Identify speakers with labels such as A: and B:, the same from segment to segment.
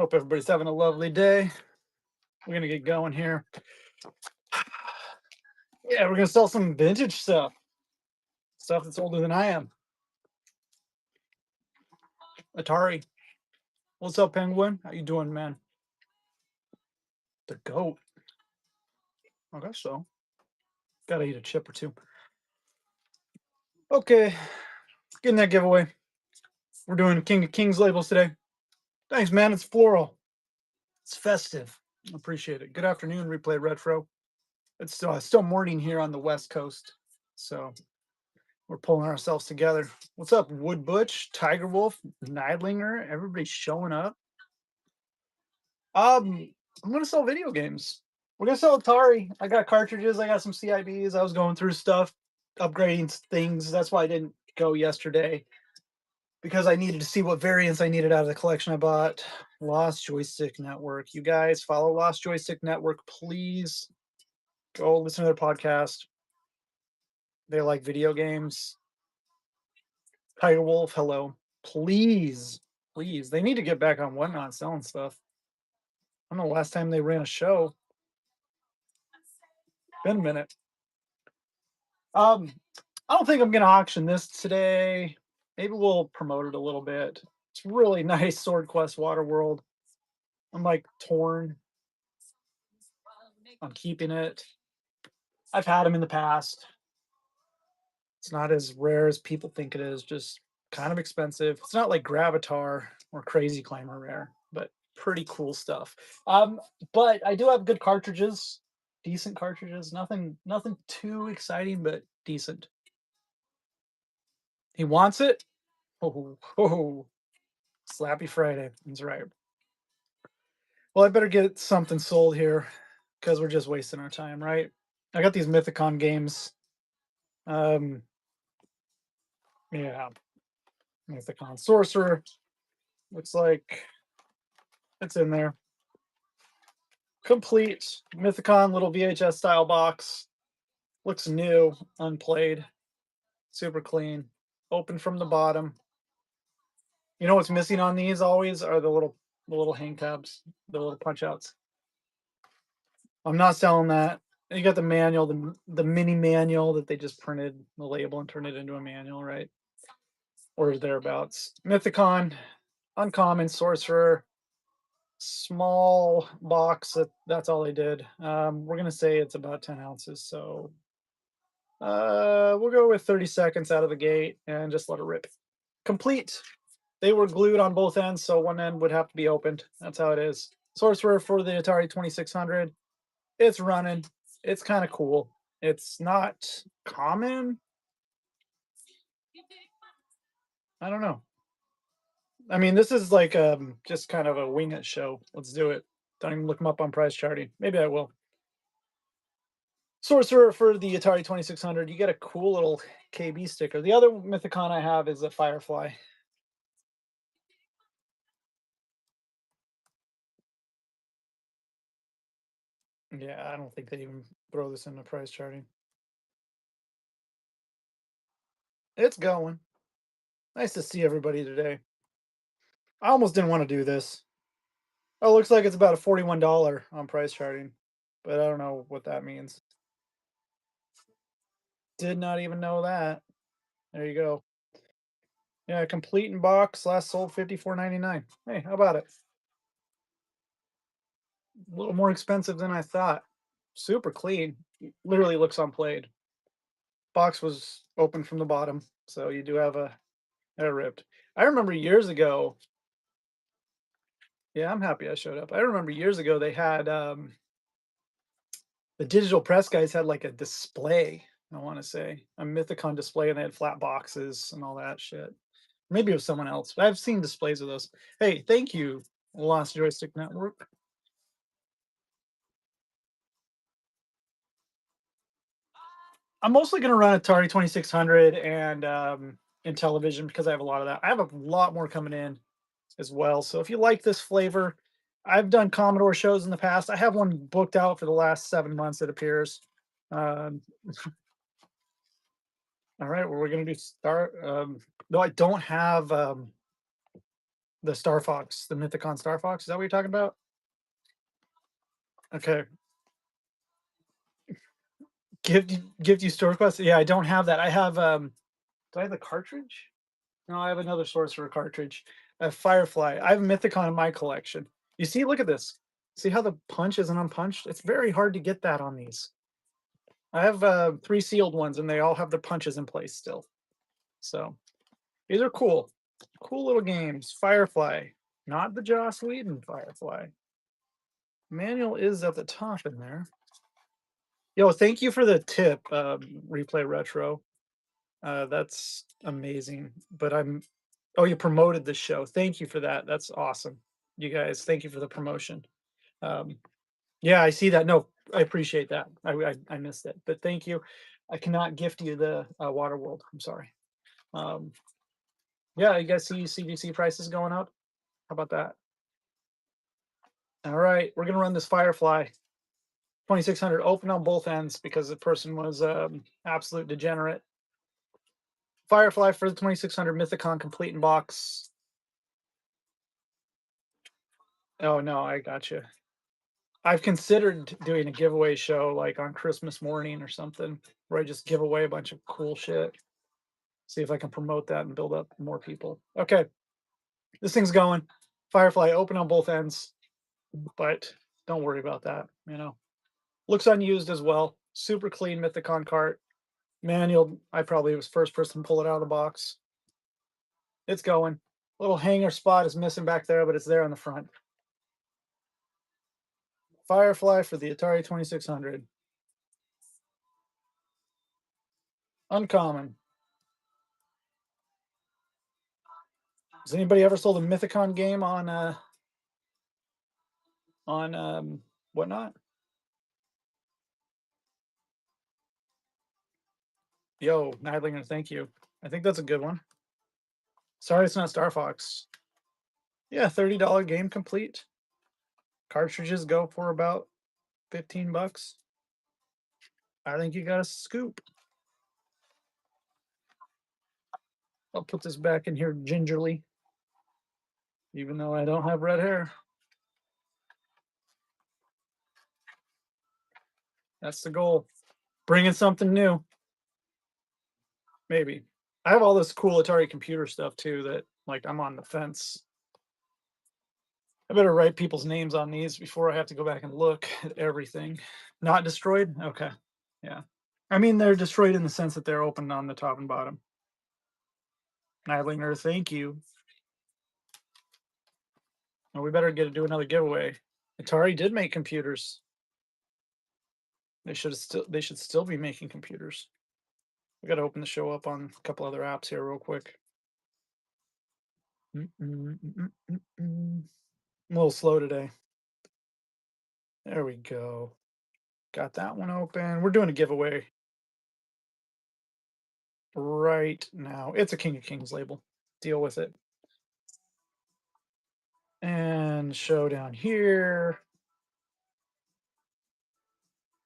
A: Hope everybody's having a lovely day. We're gonna get going here. Yeah, we're gonna sell some vintage stuff that's older than I am. Atari. What's up, Penguin? How you doing, man? The goat. I guess so. Gotta eat a chip or two. Okay, getting that giveaway. We're doing King of Kings labels today. Thanks, man. It's floral. It's festive. Appreciate it. Good afternoon, Replay Retro. It's still morning here on the West Coast, so we're pulling ourselves together. What's up, Wood Butch, Tiger Wolf, Nidlinger? Everybody's showing up. I'm gonna sell video games. We're gonna sell Atari. I got cartridges. I got some CIBs. I was going through stuff, upgrading things. That's why I didn't go yesterday, because I needed to see what variants I needed out of the collection I bought. Lost Joystick Network. You guys follow Lost Joystick Network, please. Go listen to their podcast. They like video games. Tiger Wolf, hello. Please, please. They need to get back on Whatnot selling stuff. I don't know, last time they ran a show. Been a minute. I don't think I'm gonna auction this today. Maybe we'll promote it a little bit. It's really nice, Sword Quest Waterworld. I'm like torn on keeping it. I've had them in the past. It's not as rare as people think it is, just kind of expensive. It's not like Gravatar or Crazy Climber rare, but pretty cool stuff. But I do have good cartridges, decent cartridges. Nothing too exciting, but decent. He wants it. Oh, Slappy Friday. That's right. Well, I better get something sold here because we're just wasting our time, right? I got these Mythicon games. Yeah, Mythicon Sorcerer. Looks like it's in there. Complete Mythicon little VHS style box. Looks new, unplayed, super clean. Open from the bottom. You know what's missing on these always are the little hang tabs, the little punch outs. I'm not selling that. You got the manual, the mini manual that they just printed the label and turned it into a manual, right? Or thereabouts. Mythicon, uncommon, sorcerer, small box. That's all they did. We're gonna say it's about 10 ounces, so we'll go with 30 seconds out of the gate and just let it rip. Complete. They were glued on both ends, so one end would have to be opened. That's how it is. Sorcerer for the Atari 2600. It's running. It's kind of cool. It's not common. I don't know. I mean, this is like just kind of a wing it show. Let's do it. Don't even look them up on price charting. Maybe I will. Sorcerer for the Atari 2600. You get a cool little KB sticker. The other Mythicon I have is a Firefly. Yeah, I don't think they even throw this into price charting. It's going. Nice to see everybody today. I almost didn't want to do this. Oh, looks like it's about a $41 on price charting, but I don't know what that means. Did not even know that. There you go. Yeah, complete in box, last sold $54.99. Hey, how about it? A little more expensive than I thought. Super clean. Literally looks unplayed. Box was open from the bottom, so you do have a ripped. I remember years ago. Yeah, I'm happy I showed up. I remember years ago they had the digital press guys had like a display. I want to say a Mythicon display, and they had flat boxes and all that shit. Maybe it was someone else, but I've seen displays of those. Hey, thank you, Lost Joystick Network. I'm mostly going to run Atari 2600 and Intellivision because I have a lot of that. I have a lot more coming in as well. So if you like this flavor, I've done Commodore shows in the past. I have one booked out for the last 7 months, it appears. All right, well, we're going to do start. No, I don't have The Star Fox, the Mythicon Star Fox. Is that what you're talking about? Okay. Gift you store quest? Yeah, I don't have that. I have do I have the cartridge? No, I have another source for a cartridge. A Firefly. I have Mythicon in my collection. You see, look at this. See how the punch isn't unpunched? It's very hard to get that on these. I have 3 sealed ones and they all have their punches in place still. So these are cool. Cool little games. Firefly. Not the Joss Whedon Firefly. Manual is at the top in there. Yo, thank you for the tip, Replay Retro. That's amazing. But oh, you promoted the show. Thank you for that. That's awesome. You guys, thank you for the promotion. Um, yeah, I see that. No, I appreciate that. I missed it, but thank you. I cannot gift you the Waterworld. I'm sorry. Um, yeah, you guys see CGC prices going up? How about that? All right, we're gonna run this Firefly 2600 open on both ends because the person was absolute degenerate. Firefly for the 2600 Mythicon complete in box. Oh no, I got you. I've considered doing a giveaway show like on Christmas morning or something where I just give away a bunch of cool shit. See if I can promote that and build up more people. Okay, this thing's going. Firefly open on both ends, but don't worry about that. You know, looks unused as well. Super clean Mythicon cart. Manual. I probably was first person to pull it out of the box. It's going. Little hanger spot is missing back there, but it's there on the front. Firefly for the Atari 2600. Uncommon. Has anybody ever sold a Mythicon game on whatnot? Yo, Nidlinger, thank you. I think that's a good one. Sorry it's not Star Fox. Yeah, $30 game complete. Cartridges go for about 15 bucks. I think you got a scoop. I'll put this back in here gingerly, even though I don't have red hair. That's the goal. Bringing something new. Maybe. I have all this cool Atari computer stuff too that like I'm on the fence. I better write people's names on these before I have to go back and look at everything. Not destroyed? Okay. Yeah. I mean, they're destroyed in the sense that they're open on the top and bottom. Nidlinger, thank you. Well, we better get to do another giveaway. Atari did make computers. They should still be making computers. We got to open the show up on a couple other apps here real quick. I'm a little slow today. There we go. Got that one open. We're doing a giveaway right now. It's a King of Kings label. Deal with it. And show down here.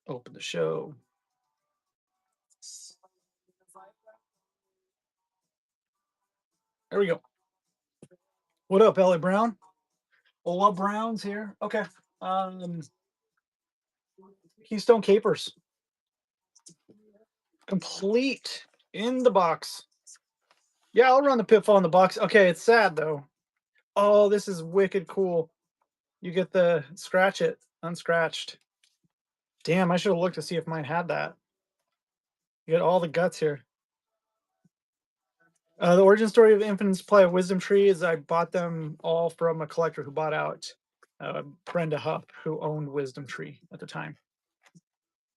A: Open the show. There we go. What up, Ellie Brown? Ola Brown's here. Okay. Keystone Capers. Complete in the box. Yeah, I'll run the Pitfall in the box. Okay, it's sad though. Oh, this is wicked cool. You get the scratch it unscratched. Damn, I should have looked to see if mine had that. You get all the guts here. The origin story of Infinite Supply of Wisdom Tree is I bought them all from a collector who bought out Brenda Hupp, who owned Wisdom Tree at the time.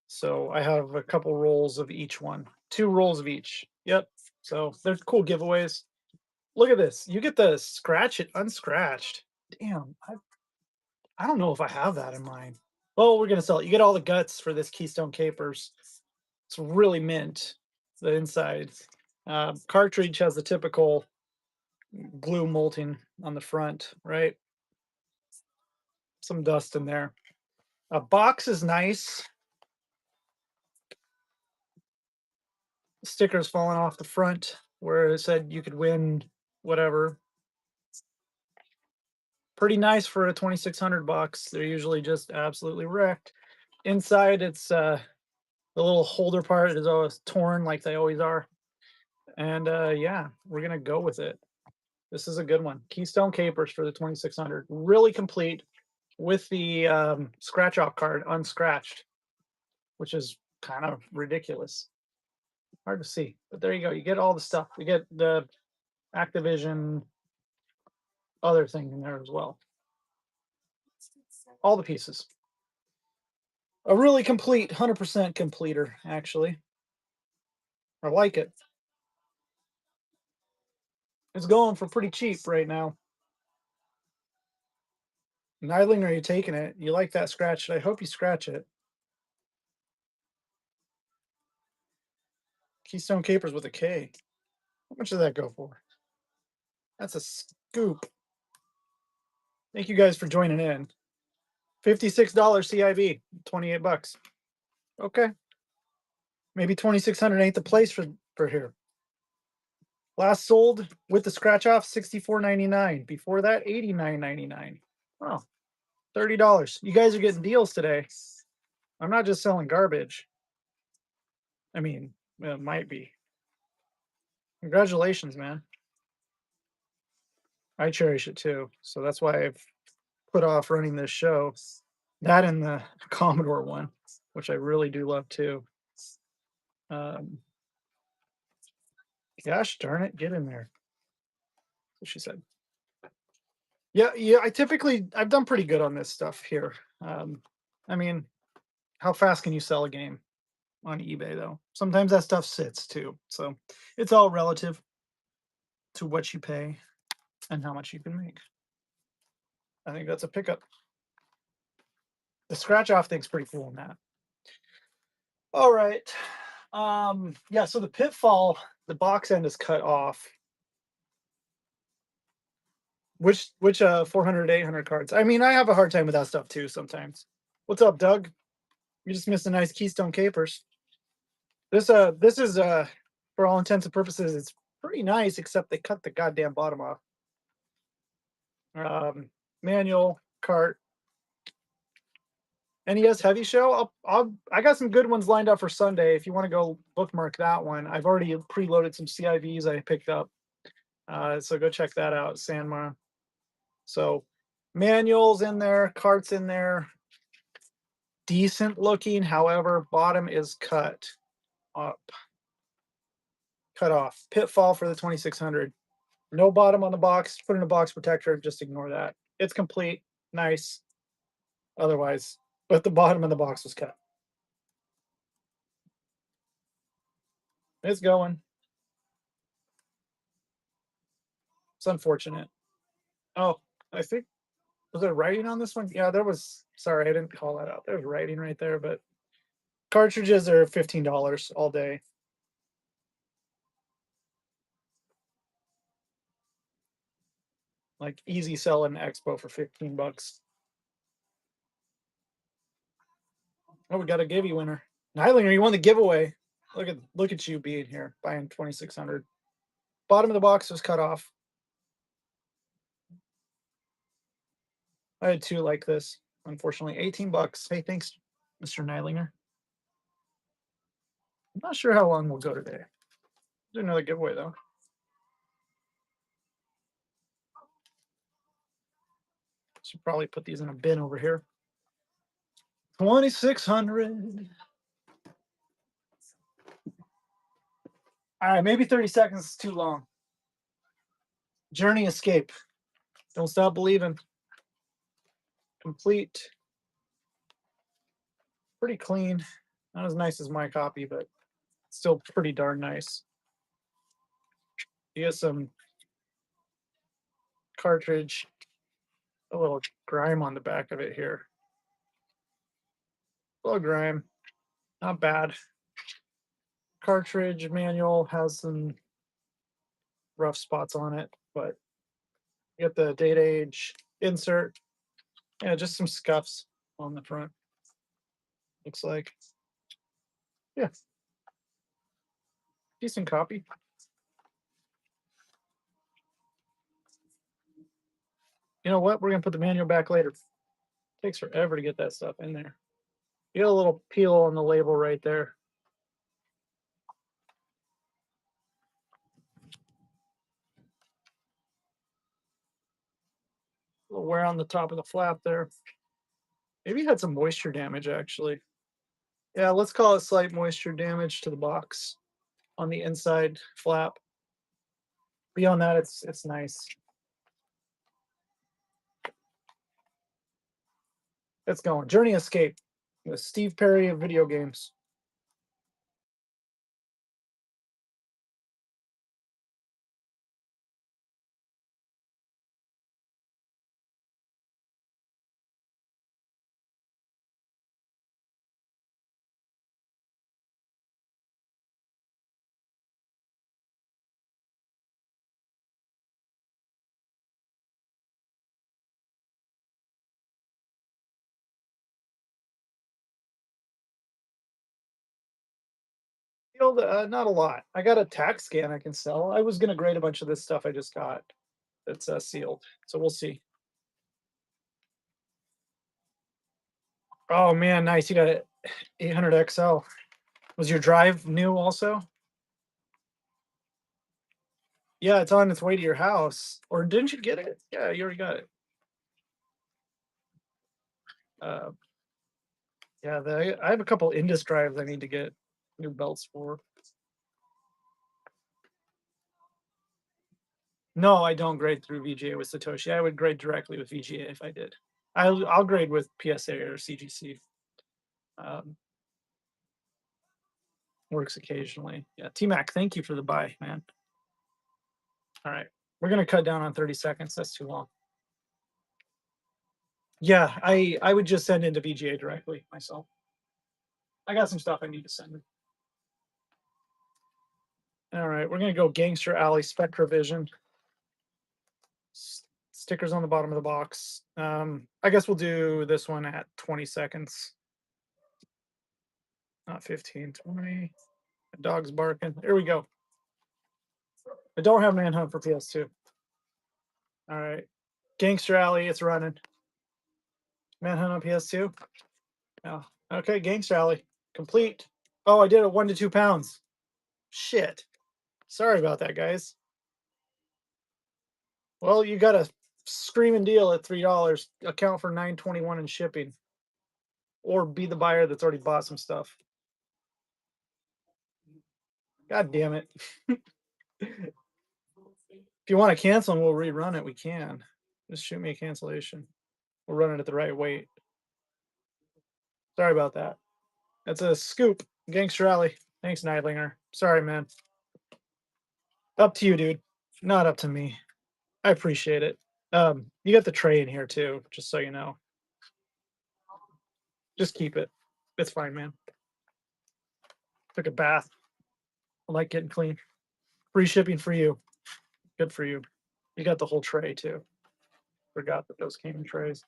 A: So I have a couple rolls of each one. 2 rolls of each. Yep. So they're cool giveaways. Look at this. You get the scratch it unscratched. Damn. I don't know if I have that in mine. Well, we're going to sell it. You get all the guts for this Keystone Capers. It's really mint. The inside. Cartridge has the typical glue molting on the front, right? Some dust in there. A box is nice. Stickers falling off the front where it said you could win whatever. Pretty nice for a 2,600 bucks. They're usually just absolutely wrecked. Inside, it's the little holder part is always torn like they always are. And yeah, we're gonna go with it. This is a good one. Keystone Capers for the 2,600. Really complete with the scratch off card unscratched, which is kind of ridiculous. Hard to see, but there you go. You get all the stuff. You get the Activision other thing in there as well. All the pieces. A really complete, 100% completer, actually. I like it. It's going for pretty cheap right now. Nidling, are you taking it? You like that scratch? I hope you scratch it. Keystone Capers with a K. How much did that go for? That's a scoop. Thank you guys for joining in. $56 CIV, 28 bucks. Okay. Maybe 2,600 ain't the place for here. Last sold with the scratch off, $64.99. Before that, $89.99. Oh, $30. You guys are getting deals today. I'm not just selling garbage. I mean, it might be. Congratulations, man. I cherish it too. So that's why I've put off running this show. That and the Commodore one, which I really do love too. Gosh darn it, get in there. That's what she said. Yeah, I've done pretty good on this stuff here. I mean, how fast can you sell a game on eBay though? Sometimes that stuff sits too. So it's all relative to what you pay and how much you can make. I think that's a pickup. The scratch off thing's pretty cool in that. All right. Yeah, so the Pitfall, the box end is cut off. Which 400, 800 cards? I mean, I have a hard time with that stuff too sometimes. What's up, Doug? You just missed a nice Keystone Capers. This is for all intents and purposes, it's pretty nice, except they cut the goddamn bottom off. Manual, cart. NES Heavy Show. I got some good ones lined up for Sunday. If you want to go bookmark that one, I've already preloaded some CIVs I picked up. So go check that out, Sanma. So manuals in there, carts in there. Decent looking, however, bottom is cut up. Cut off. Pitfall for the 2,600. No bottom on the box. Put in a box protector. Just ignore that. It's complete. Nice. Otherwise, but the bottom of the box was cut. It's going. It's unfortunate. Oh, I think, was there writing on this one? Yeah, there was. Sorry, I didn't call that out. There's writing right there, but cartridges are $15 all day. Like easy selling Expo for 15 bucks. Oh, we got a giveaway winner. Nylinger, you won the giveaway. Look at you being here, buying 2,600. Bottom of the box was cut off. I had two like this, unfortunately. 18 bucks. Hey, thanks, Mr. Nylinger. I'm not sure how long we'll go today. Do another giveaway though. Should probably put these in a bin over here. 2,600. All right, maybe 30 seconds is too long. Journey Escape. Don't stop believing. Complete. Pretty clean. Not as nice as my copy, but still pretty darn nice. You get some cartridge, a little grime on the back of it here. A little grime. Not bad. Cartridge manual has some rough spots on it, but you get the date age insert. Yeah, just some scuffs on the front. Looks like. Yeah. Decent copy. You know what? We're gonna put the manual back later. Takes forever to get that stuff in there. You got a little peel on the label right there. A little wear on the top of the flap there. Maybe it had some moisture damage actually. Yeah, let's call it slight moisture damage to the box on the inside flap. Beyond that, it's nice. It's going. Journey Escape, the Steve Perry of video games. Sealed, not a lot. I got a tax scan I can sell. I was gonna grade a bunch of this stuff I just got that's sealed, so we'll see. Oh man, nice. You got it. 800 XL. Was your drive new also? Yeah, it's on its way to your house. Or didn't you get it? Yeah, you already got it. Uh, yeah, I have a couple Indus drives I need to get new belts for. No, I don't grade through VGA with Satoshi. I would grade directly with VGA if I did. I'll grade with PSA or CGC. Um, works occasionally. Yeah, T-Mac, thank you for the buy, man. All right, we're gonna cut down on 30 seconds. That's too long. Yeah, I would just send into VGA directly myself. I got some stuff I need to send in. All right, we're gonna go Gangster Alley Spectravision. Stickers on the bottom of the box. I guess we'll do this one at 20 seconds. Not 15, 20. The dog's barking. Here we go. I don't have Manhunt for PS2. All right. Gangster Alley, it's running. Manhunt on PS2. Oh, okay, Gangster Alley. Complete. Oh, I did it 1 to 2 pounds. Shit. Sorry about that, guys. Well, you got a screaming deal at $3. Account for $9.21 in shipping. Or be the buyer that's already bought some stuff. God damn it. If you want to cancel and we'll rerun it, we can. Just shoot me a cancellation. We'll run it at the right weight. Sorry about that. That's a scoop. Gangster Alley. Thanks, Neidlinger. Sorry, man. Up to you, dude. Not up to me. I appreciate it. You got the tray in here too, just so you know. Just keep it. It's fine, man. Took a bath. I like getting clean. Free shipping for you. Good for you. You got the whole tray too. Forgot that those came in trays.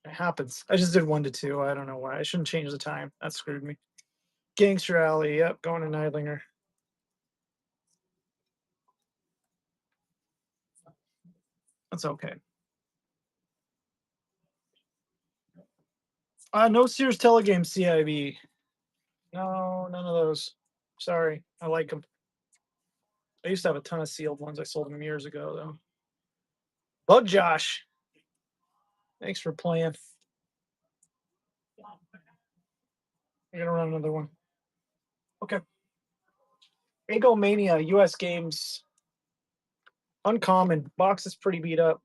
A: It happens. I just did 1 to 2. I don't know why. I shouldn't change the time. That screwed me. Gangster Alley. Yep, going to Neidlinger. That's okay. No Sears Telegame CIB. No, none of those. Sorry. I like them. I used to have a ton of sealed ones. I sold them years ago, though. Bug Josh. Thanks for playing. I'm going to run another one. Okay. Egomania, US Games. Uncommon. Box is pretty beat up.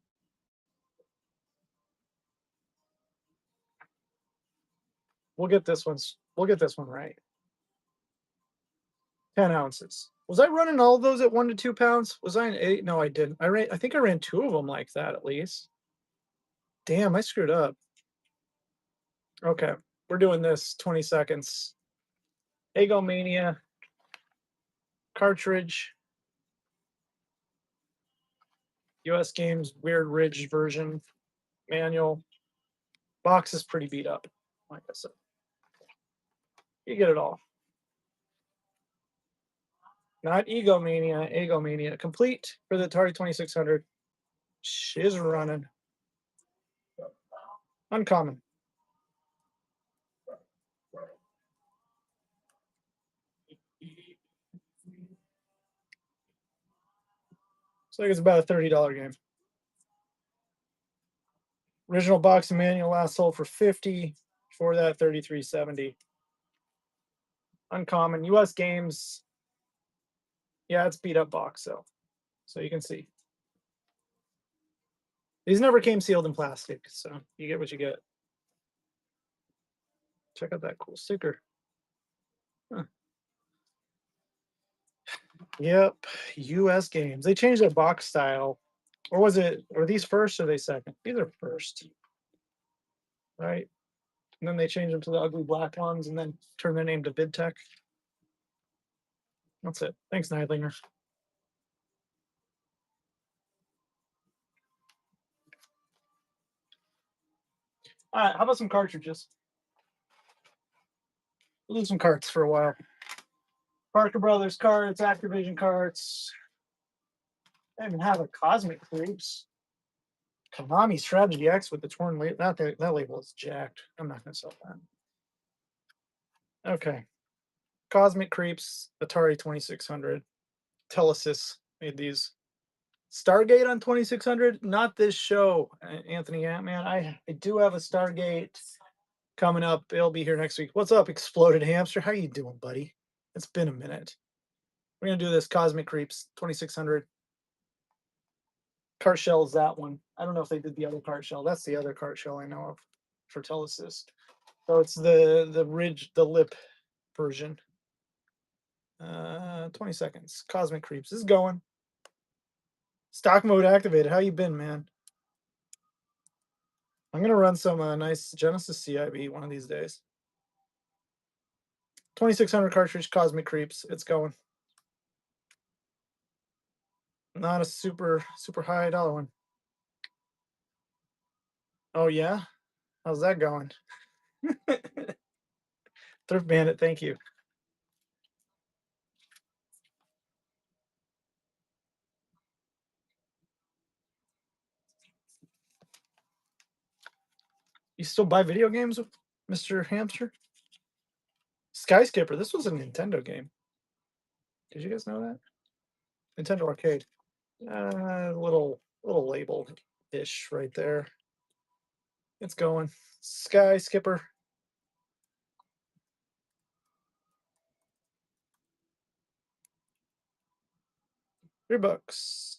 A: We'll get this one right. 10 ounces. Was I running all of those at 1 to 2 pounds? Was I an 8? No, I didn't. I think I ran 2 of them like that at least. Damn, I screwed up. Okay, we're doing this 20 seconds. Egomania cartridge. US Games Weird Ridge version. Manual. Box is pretty beat up, like I said. You get it all. Not Egomania, Egomania. Complete for the Atari 2600. Shiz running. Uncommon. So it's about a $30 game. Original box and manual last sold for $50. For that, $33.70. Uncommon. US games. Yeah, it's beat up box, so you can see. These never came sealed in plastic, so you get what you get. Check out that cool sticker. Huh. Yep, US games. They changed their box style. Or was it, were these first or are they second? These are first. Right? And then they changed them to the ugly black ones and then turned their name to VidTech. That's it. Thanks, Nidlinger. All right, how about some cartridges? We'll do some carts for a while. Parker Brothers carts, Activision carts. I even have a Cosmic Creeps. Konami Strategy X with the torn label. That label is jacked. I'm not going to sell that. Okay. Cosmic Creeps, Atari 2600. Telesys made these. Stargate on 2600. Not this show, Anthony Ant-Man. I do have a Stargate coming up. It'll be here next week. What's up, Exploded Hamster? How you doing, buddy? It's been a minute. We're going to do this Cosmic Creeps 2600. Cart shell is that one. I don't know if they did the other cart shell. That's the other cart shell I know of for Telesys. So it's the ridge, the lip version. 20 seconds. Cosmic Creeps. This is going. Stock mode activated. How you been, man? I'm going to run some nice Genesis CIB one of these days. 2600 cartridge, Cosmic Creeps. It's going. Not a super high dollar one. Oh, yeah? How's that going? Thrift Bandit, thank you. You still buy video games, Mr. Hamster? Skyskipper, this was a Nintendo game. Did you guys know that? Nintendo Arcade. Little label-ish right there. It's going. Skyskipper. $3.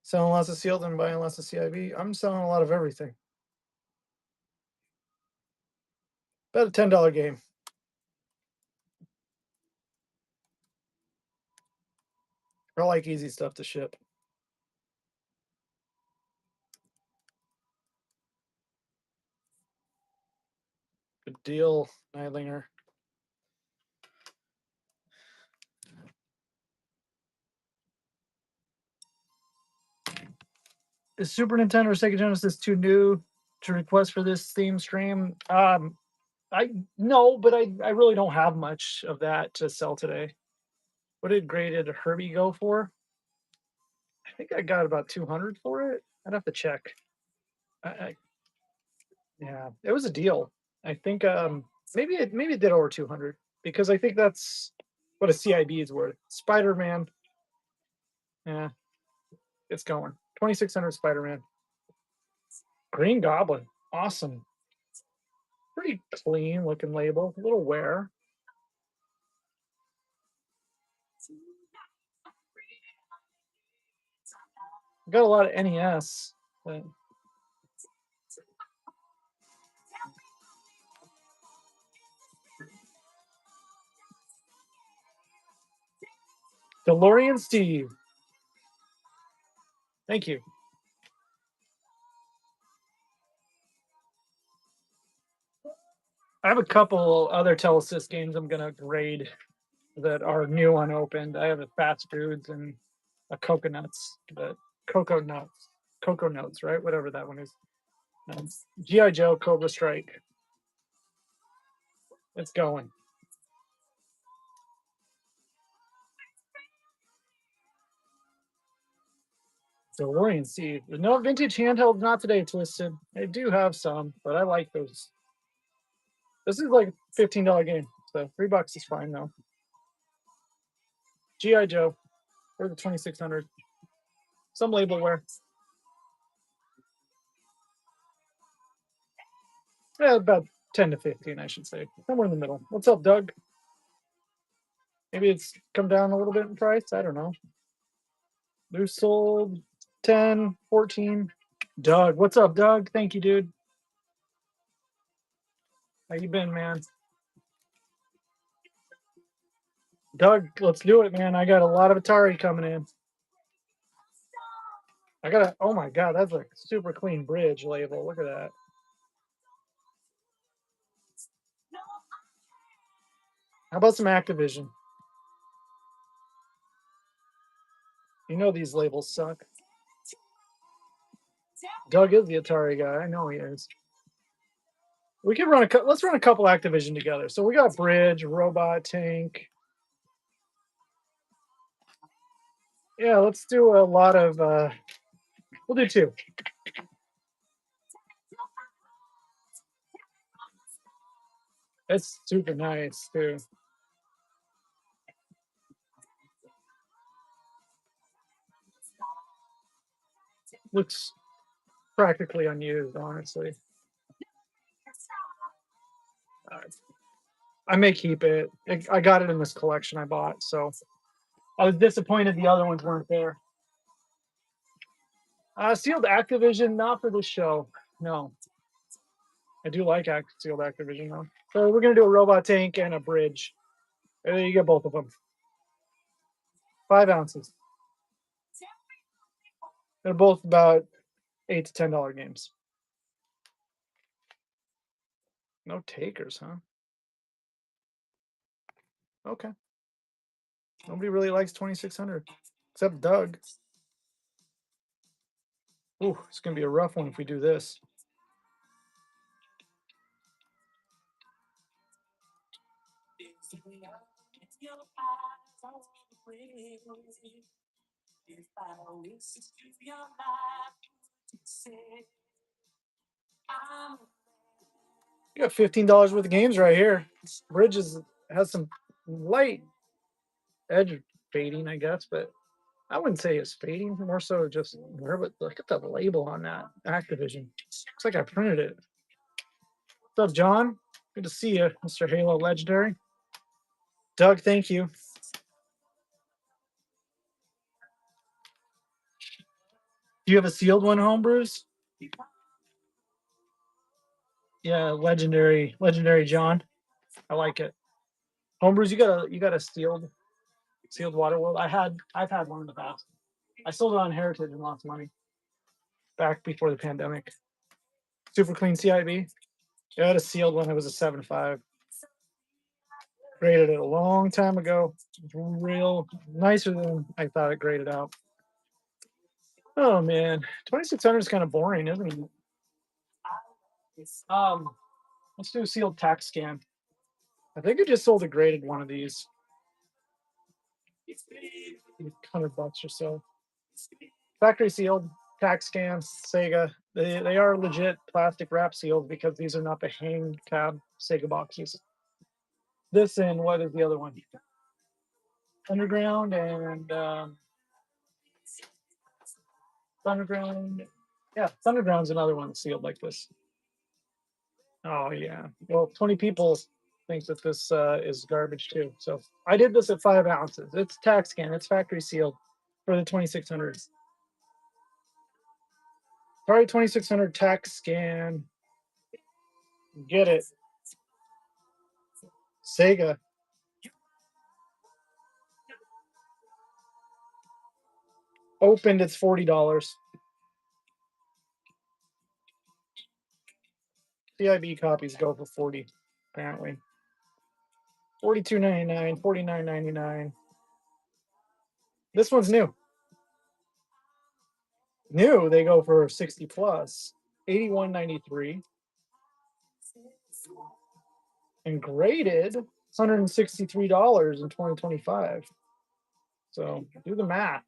A: Selling lots of sealed and buying lots of CIB. I'm selling a lot of everything. About a $10 game. I like easy stuff to ship. Good deal, Nidlinger. Is Super Nintendo or Sega Genesis too new to request for this theme stream? I no, but I really don't have much of that to sell today. What did graded Herbie go for? I think I got about 200 for it. I'd have to check. Yeah, it was a deal. I think maybe it did over 200 because I think that's what a CIB is worth. Spider-Man. Yeah, it's going. 2600 Spider-Man. Green Goblin. Awesome. Pretty clean looking label. A little wear. Got a lot of NES. But DeLorean Steve. Thank you. I have a couple other Telesys games I'm gonna grade that are new unopened. I have a Fast Foods and a Coconuts, but Cocoa Notes, right? Whatever that one is. G.I. Joe, Cobra Strike. It's going. DeLorean Sea. There's no vintage handheld, not today, Twisted. I do have some, but I like those. This is like a $15 game, so $3 is fine though. G.I. Joe for the 2600. Some labelware. Yeah, about 10 to 15, I should say. Somewhere in the middle. What's up, Doug? Maybe it's come down a little bit in price. I don't know. They're sold 10, 14. Doug, what's up, Doug? Thank you, dude. How you been, man? Doug, let's do it, man. I got a lot of Atari coming in. I got a, oh my God, that's a super clean bridge label. Look at that. How about some Activision? You know these labels suck. Doug is the Atari guy. I know he is. We can run a let's run a couple Activision together. So we got Bridge, Robot, Tank. Yeah, let's do a lot of we'll do two. It's super nice too. Looks practically unused, honestly. I may keep it. I got it in this collection I bought, so I was disappointed the other ones weren't there. Sealed Activision, not for this show. No, I do like sealed Activision though. So we're gonna do a robot tank and a bridge. There you get both of them. 5 ounces. They're both about $8 to $10 games. No takers, huh? Okay. Nobody really likes 2600 except Doug. Ooh, it's gonna be a rough one if we do this. You got $15 worth of games right here. Bridges has some light edge fading, I guess, but I wouldn't say it's fading. More so just but look at the label on that Activision. Looks like I printed it. What's up, John? Good to see you, Mr. Halo Legendary. Doug, thank you. Do you have a sealed one, Homebrews? Yeah, legendary John. I like it. Homebrews, you got a sealed Waterworld. I've had one in the past. I sold it on Heritage and lost money back before the pandemic. Super clean CIB. Yeah, I had a sealed one. It was a 7.5. Graded it a long time ago. Real nicer than I thought it graded out. Oh man, 2600 is kind of boring, isn't it? Let's do a sealed tax scan. I think I just sold a graded one of these. $100 or so. Factory sealed tax scans, Sega. They are legit plastic wrap sealed because these are not the hang tab Sega boxes. This and what is the other one? Underground and Underground. Yeah, Underground's another one sealed like this. Oh yeah. Well, 20 people think that this is garbage too. So I did this at 5 ounces. It's tax scan. It's factory sealed for the 2600s. Atari 2600 tax scan. Get it. Sega. Opened, it's $40. CIB copies go for 40, apparently. $42.99, $49.99. This one's new. New, they go for 60 plus. $81.93. And graded $163 in 2025. So do the math.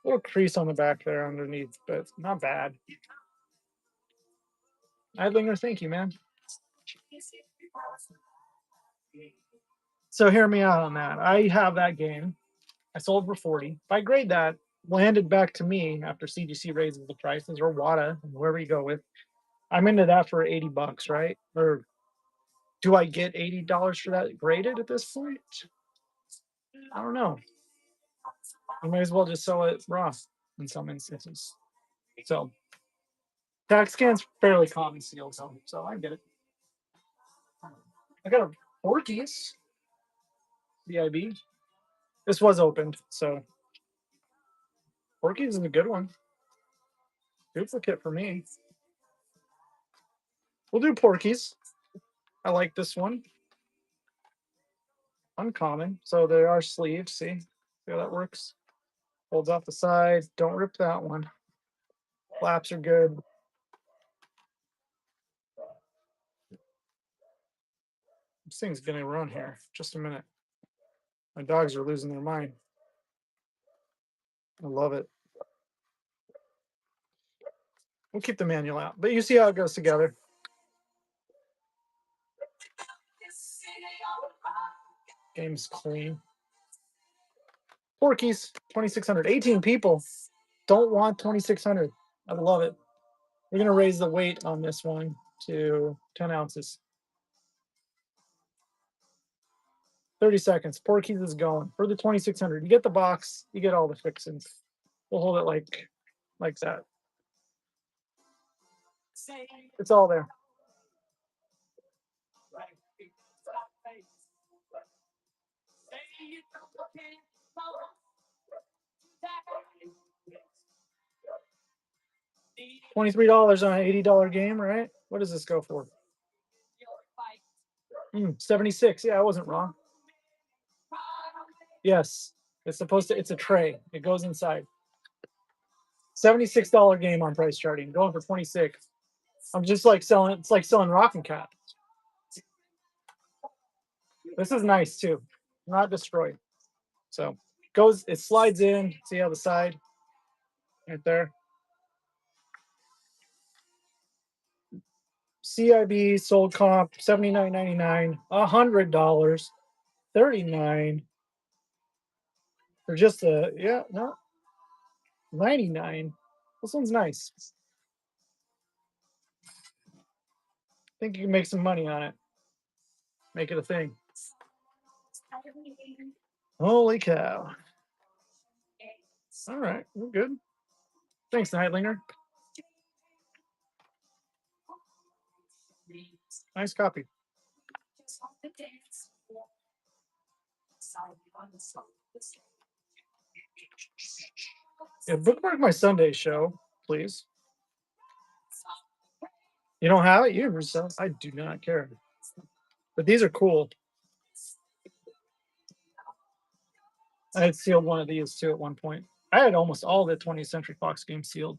A: A little crease on the back there underneath, but not bad. Idlinger, thank you, man. So hear me out on that. I have that game. I sold for 40. If I grade that, landed back to me after CGC raises the prices or WATA, wherever you go with, I'm into that for 80 bucks, right? Or do I get $80 for that graded at this point? I don't know. I might as well just sell it raw in some instances. So tax scan's fairly common sealed, so I get it. I got a Porky's VIB. This was opened, so Porky's is a good one. Duplicate for me. We'll do Porky's. I like this one. Uncommon. So there are sleeves. See how that works? Holds off the side. Don't rip that one. Flaps are good. This thing's gonna run here. Just a minute. My dogs are losing their mind. I love it. We'll keep the manual out, but you see how it goes together. Game's clean. Porkies, 2,600. 18 people don't want 2,600. I love it. We're going to raise the weight on this one to 10 ounces. 30 seconds. Porkies is going for the 2,600. You get the box, you get all the fixings. We'll hold it like that. It's all there. $23 on an $80 game, right? What does this go for? 76. Yeah, I wasn't wrong. Yes, it's supposed to. It's a tray. It goes inside. $76 game on price charting, going for 26. I'm just like selling. It's like selling Rockin' Cat. This is nice too, not destroyed. So goes. It slides in. See how the side, right there. CIB sold comp $79.99, $100, $39 for just a 99. This one's nice. I think you can make some money on it. Make it a thing. Holy cow. All right, we're good. Thanks, Nightlinger. Nice copy. Yeah, bookmark my Sunday show, please. You don't have it? You yourself? I do not care. But these are cool. I had sealed one of these too at one point. I had almost all the 20th Century Fox games sealed.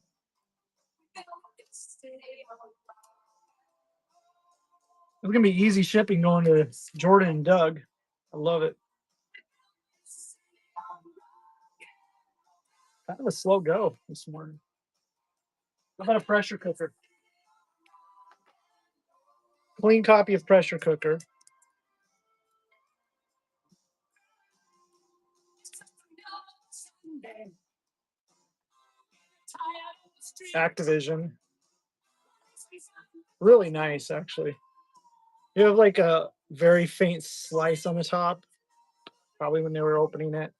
A: It's gonna be easy shipping going to Jordan and Doug. I love it. Kind of a slow go this morning. How about a pressure cooker? Clean copy of pressure cooker. Activision. Really nice, actually. You have like a very faint slice on the top, probably when they were opening it.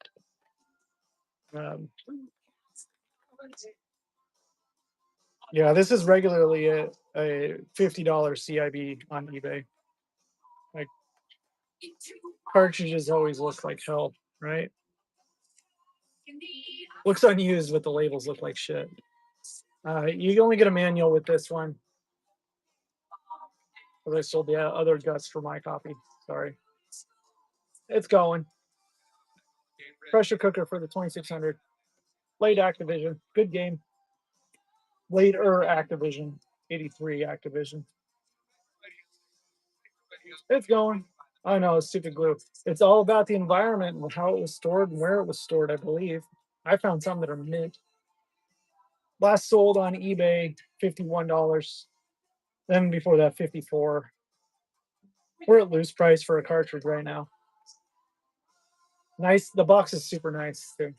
A: Yeah, this is regularly a $50 CIB on eBay. Like cartridges always look like hell, right? Looks unused, but the labels look like shit. You only get a manual with this one. But I sold the other guts for my copy. Sorry. It's going. Pressure cooker for the 2,600. Late Activision. Good game. Later Activision. 83 Activision. It's going. I know, it's stupid glue. It's all about the environment and how it was stored and where it was stored, I believe. I found some that are mint. Last sold on eBay, $51. Then before that, 54. We're at loose price for a cartridge right now. Nice. The box is super nice too.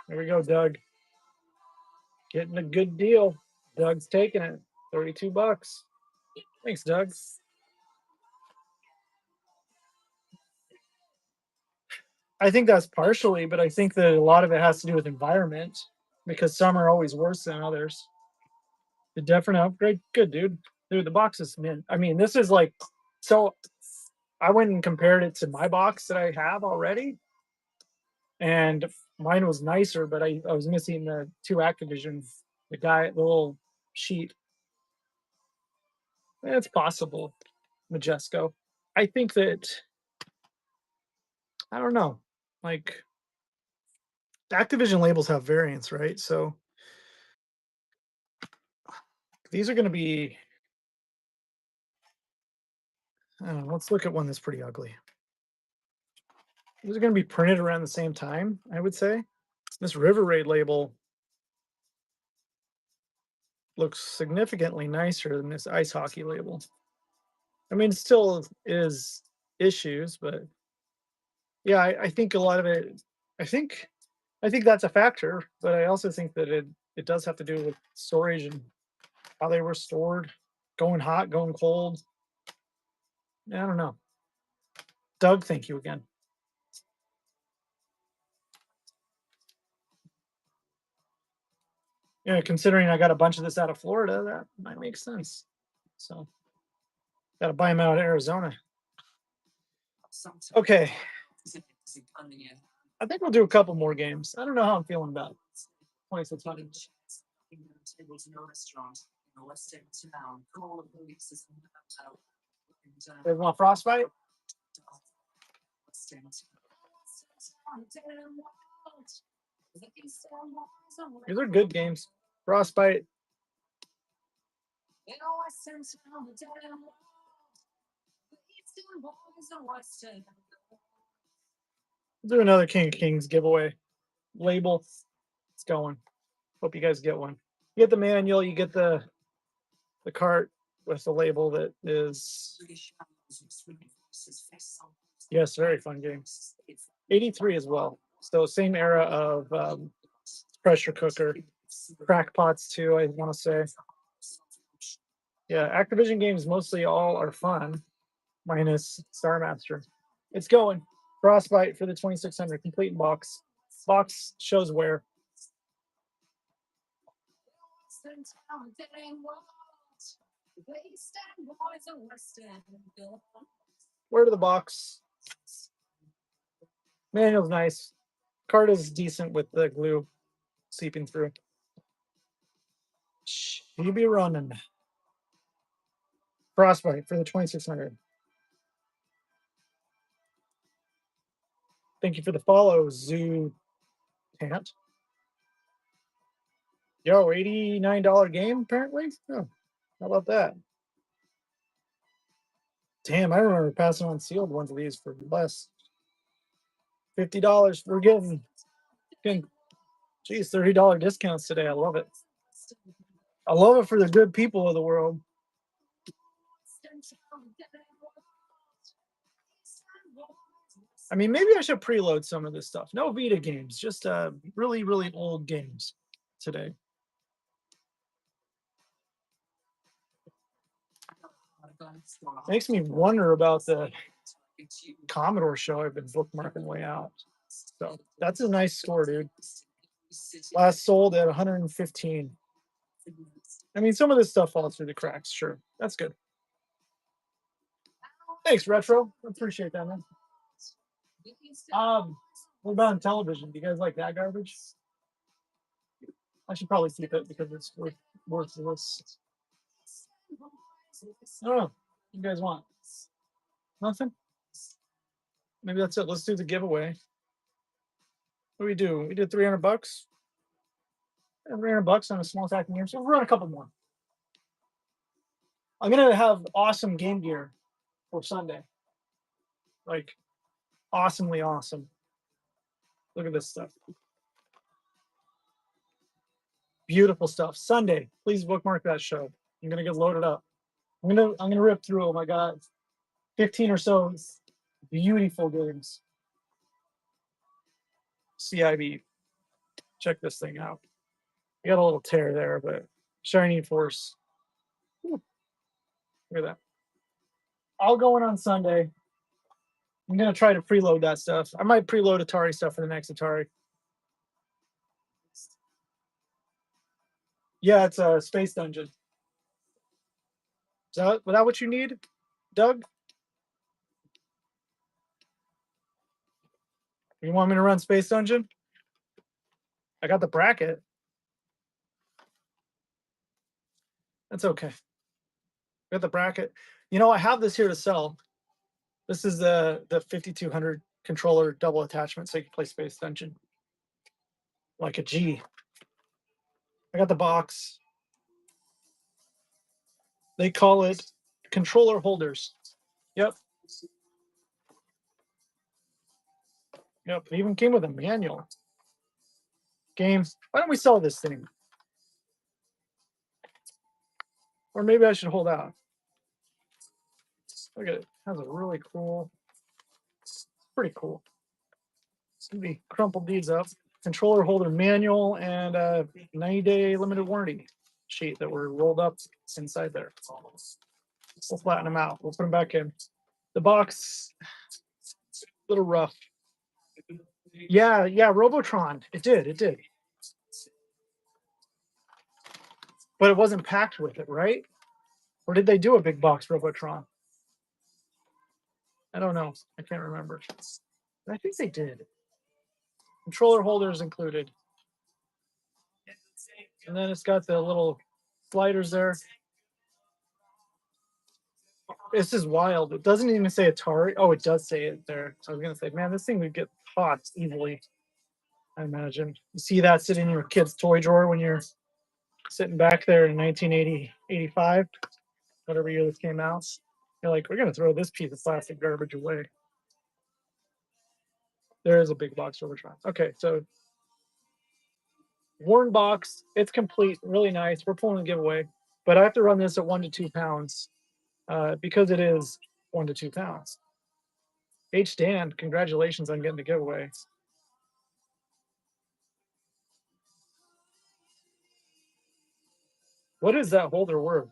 A: There we go, Doug. Getting a good deal. Doug's taking it. 32 bucks. Thanks, Doug. I think that's partially, but I think that a lot of it has to do with environment because some are always worse than others. The definite upgrade, good dude. Dude, the box is mint. I mean, this is like so. I went and compared it to my box that I have already, and mine was nicer, but I was missing the two Activision, the little sheet. It's possible, Majesco. I think that I don't know. Like Activision labels have variants, right? So these are going to be. I don't know. Let's look at one that's pretty ugly. These are going to be printed around the same time, I would say. This River Raid label looks significantly nicer than this ice hockey label. I mean, it still is issues, but yeah, I think a lot of it. I think I think that's a factor, but I also think that it does have to do with storage and how they were stored, going hot, going cold. I don't know. Doug, thank you again. Yeah, considering I got a bunch of this out of Florida, that might make sense. So, got to buy them out of Arizona. Okay. I think we'll do a couple more games. I don't know how I'm feeling about 2600. They want Frostbite? These are good games. Frostbite. Do another King of Kings giveaway. Label. It's going. Hope you guys get one. You get the manual, you get the cart with the label that is. Yes, very fun game. 83 as well. So same era of pressure cooker, crackpots too. I want to say. Yeah, Activision games mostly all are fun, minus Star Master. It's going. Frostbite for the 2600 complete box. Box shows where. Where to the box? Manual's nice. Card is decent with the glue seeping through. You be running. Frostbite for the 2600. Thank you for the follow, Zoo Tant. Yo, $89 game apparently. Oh, how about that? Damn, I remember passing on sealed ones of these for less. $50. We're getting geez, $30 discounts today. I love it. I love it for the good people of the world. I mean, maybe I should preload some of this stuff. No Vita games, just really, really old games today. Makes me wonder about the Commodore show I've been bookmarking way out. So that's a nice score, dude. Last sold at 115. I mean, some of this stuff falls through the cracks. Sure, that's good. Thanks, Retro. I appreciate that, man. What about Intellivision? Do you guys like that garbage? I should probably keep it because it's worthless. I don't know. What you guys want? Nothing? Maybe that's it. Let's do the giveaway. What do we do? We did 300 bucks. 300 bucks on a small stacking game. So we'll run a couple more. I'm gonna have awesome game gear for Sunday. Like awesomely awesome. Look at this stuff. Beautiful stuff. Sunday. Please bookmark that show. I'm gonna get loaded up. I'm gonna rip through them. I got 15 or so beautiful games. CIB. Check this thing out. You got a little tear there, but Shining Force. Ooh, look at that. I'll go in on Sunday. I'm gonna try to preload that stuff. I might preload Atari stuff for the next Atari. Yeah, it's a Space Dungeon. Was that what you need, Doug? You want me to run Space Dungeon? I got the bracket. That's okay. Got the bracket. You know, I have this here to sell. This is the 5200 controller double attachment, so you can play Space Dungeon like a G. I got the box. They call it controller holders. Yep. Yep. It even came with a manual. Games. Why don't we sell this thing? Or maybe I should hold out. Look at it. It has a really cool, pretty cool. Somebody crumpled these up. Controller holder manual and a 90-day limited warranty sheet that were rolled up inside there. We'll flatten them out. We'll put them back in. The box, a little rough. Yeah, Robotron. It did. But it wasn't packed with it, right? Or did they do a big box Robotron? I don't know. I can't remember. I think they did. Controller holders included. And then it's got the little sliders there. This is wild. It doesn't even say Atari. Oh, it does say it there. So I was gonna say, man, this thing would get hot easily. I imagine. You see that sitting in your kid's toy drawer when you're sitting back there in 1980, 85, whatever year this came out. You're like, we're gonna throw this piece of plastic garbage away. There is a big box Robotron. Okay, so worn box. It's complete, really nice. We're pulling a giveaway, but I have to run this at 1 to 2 pounds because it is 1 to 2 pounds. H. Dan, congratulations on getting the giveaway. What is that holder worth?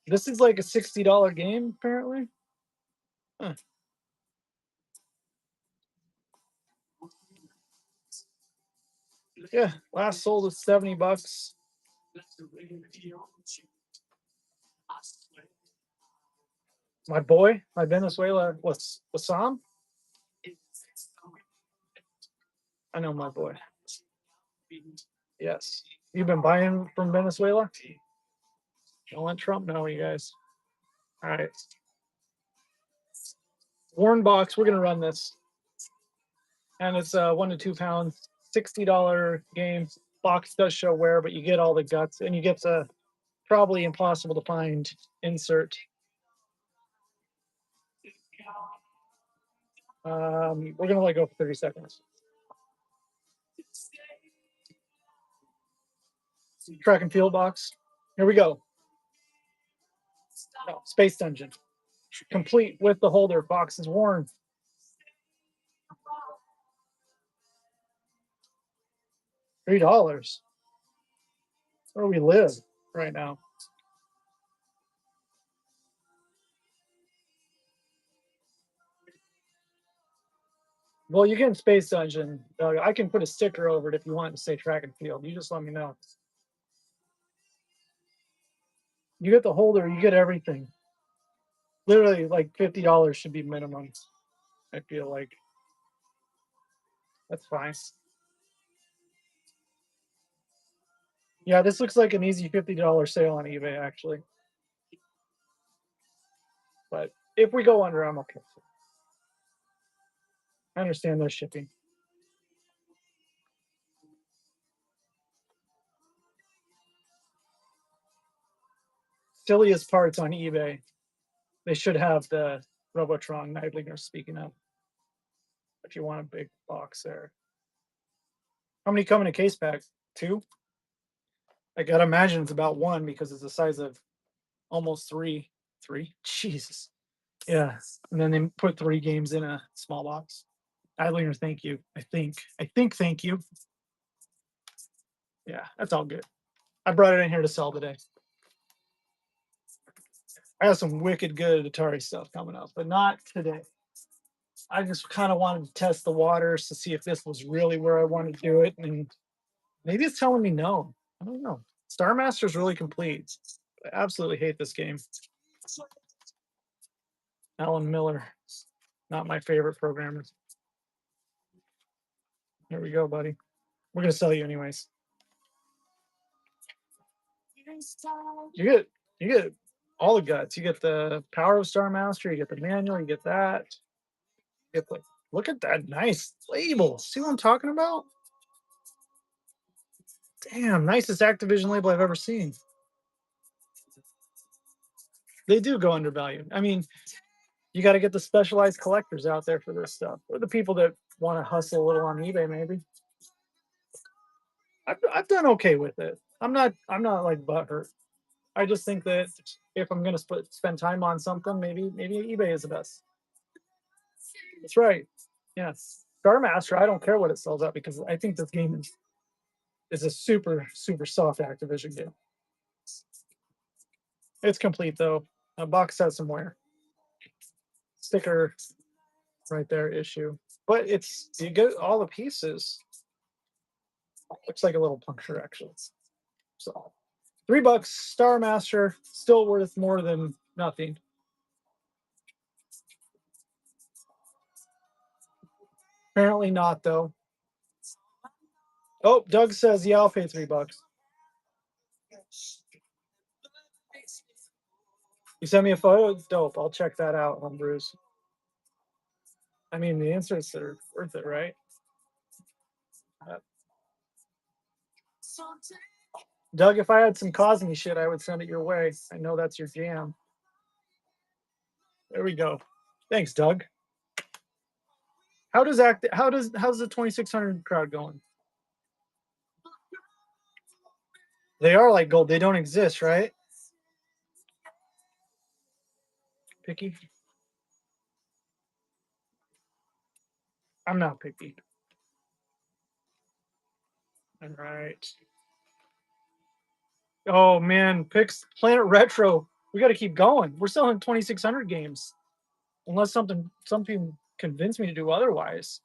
A: This is like a $60 game, apparently. Huh. Yeah, last sold at $70. My boy, my Venezuela, what's Sam? I know my boy. Yes. You've been buying from Venezuela? Don't let Trump know, you guys. All right. Worn box, we're gonna run this. And it's 1 to 2 pounds, $60 game. Box does show wear, but you get all the guts and you get the probably impossible to find insert. We're gonna let go for 30 seconds. Track and field box. Here we go. Oh, Space Dungeon. Complete with the holder. Box is worn. $3. Where we live right now. Well, you get Space Dungeon. I can put a sticker over it if you want to say track and field. You just let me know. You get the holder, you get everything. Literally, like $50 should be minimum. I feel like that's fine. Yeah, this looks like an easy $50 sale on eBay, actually. But if we go under, I'm okay. I understand their shipping. silliest parts on eBay. They should have the Robotron Neidlinger, speaking of, if you want a big box there. How many come in a case pack? 2? I gotta imagine it's about 1 because it's the size of almost 3. 3? Jesus. Yeah. And then they put 3 games in a small box. Neidlinger, thank you. I think thank you. Yeah, that's all good. I brought it in here to sell today. I have some wicked good Atari stuff coming up, but not today. I just kind of wanted to test the waters to see if this was really where I wanted to do it, and maybe it's telling me no. I don't know. Star Master's really complete. I absolutely hate this game. Alan Miller, not my favorite programmer. Here we go, buddy. We're gonna sell you anyways. You get all the guts. You get the power of Star Master. You get the manual. You get that. You get the, look at that nice label. See what I'm talking about? Damn, nicest Activision label I've ever seen. They do go undervalued. I mean, you got to get the specialized collectors out there for this stuff, or the people that want to hustle a little on eBay. Maybe I've done okay with it. I'm not like butthurt. I just think that if I'm gonna spend time on something, maybe eBay is the best. That's right. Yes, Star Master. I don't care what it sells at because I think this game is a super soft Activision game. It's complete though. A box set somewhere. Sticker right there. Issue, but it's you get all the pieces. Looks like a little puncture actually. So $3. Star Master still worth more than nothing. Apparently not though. Oh, Doug says, yeah, I'll pay $3. You sent me a photo? It's dope. I'll check that out, Bruce. I mean, the inserts are worth it, right? Doug, if I had some Cosme shit, I would send it your way. I know that's your jam. There we go. Thanks, Doug. How's the 2600 crowd going? They are like gold. They don't exist, right? Picky? I'm not picky. All right. Oh man, picks Planet Retro. We got to keep going. We're selling 2600 games, unless something convinced me to do otherwise.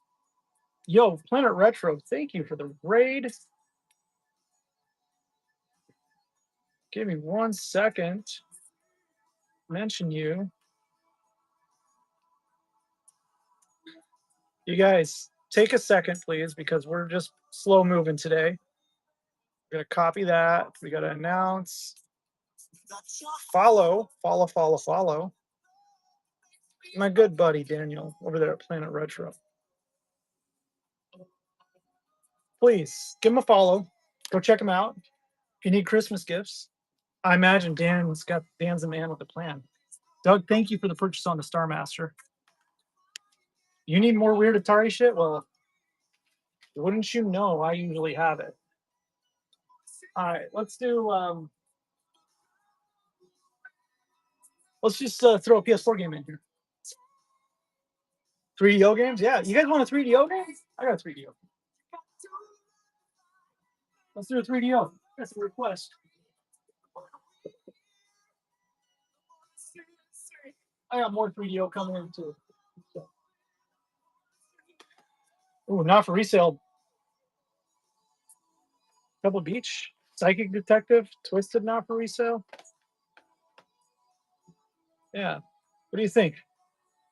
A: Yo, Planet Retro, thank you for the raid. Give me 1 second. Mention you. You guys, take a second, please, because we're just slow moving today. We're gonna copy that. We gotta announce. Follow. My good buddy Daniel over there at Planet Retro. Please give him a follow. Go check him out. If you need Christmas gifts, I imagine Dan's the man with the plan. Doug, thank you for the purchase on the Star Master. You need more weird Atari shit? Well, wouldn't you know? I usually have it. All right, let's do. Let's just throw a PS4 game in here. 3DO games? Yeah, you guys want a 3DO game? I got a 3DO. Let's do a 3DO. That's a request. I got more 3DO coming in too. So. Ooh, not for resale. Pebble Beach, Psychic Detective, Twisted, not for resale. Yeah. What do you think?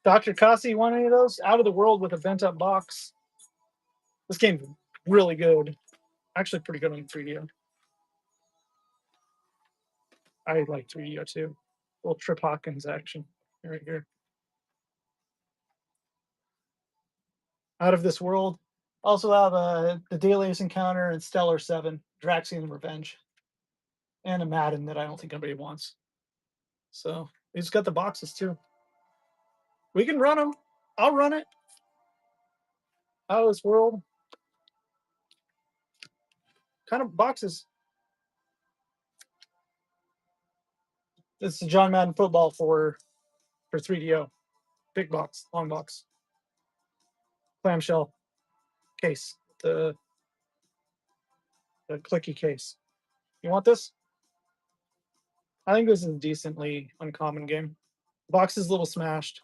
A: Dr. Kasi, you want any of those? Out of the World with a bent up box. This game's really good. Actually, pretty good on 3DO. I like 3DO too. A little Trip Hawkins action right here. Out of This World. Also have the Dailies Encounter and Stellar 7, Draxian Revenge. And a Madden that I don't think anybody wants. So he's got the boxes too. We can run them. I'll run it. Out of this world. Kind of boxes. This is John Madden football for 3DO. Big box, long box. Clamshell case. The clicky case. You want this? I think this is a decently uncommon game. Box is a little smashed.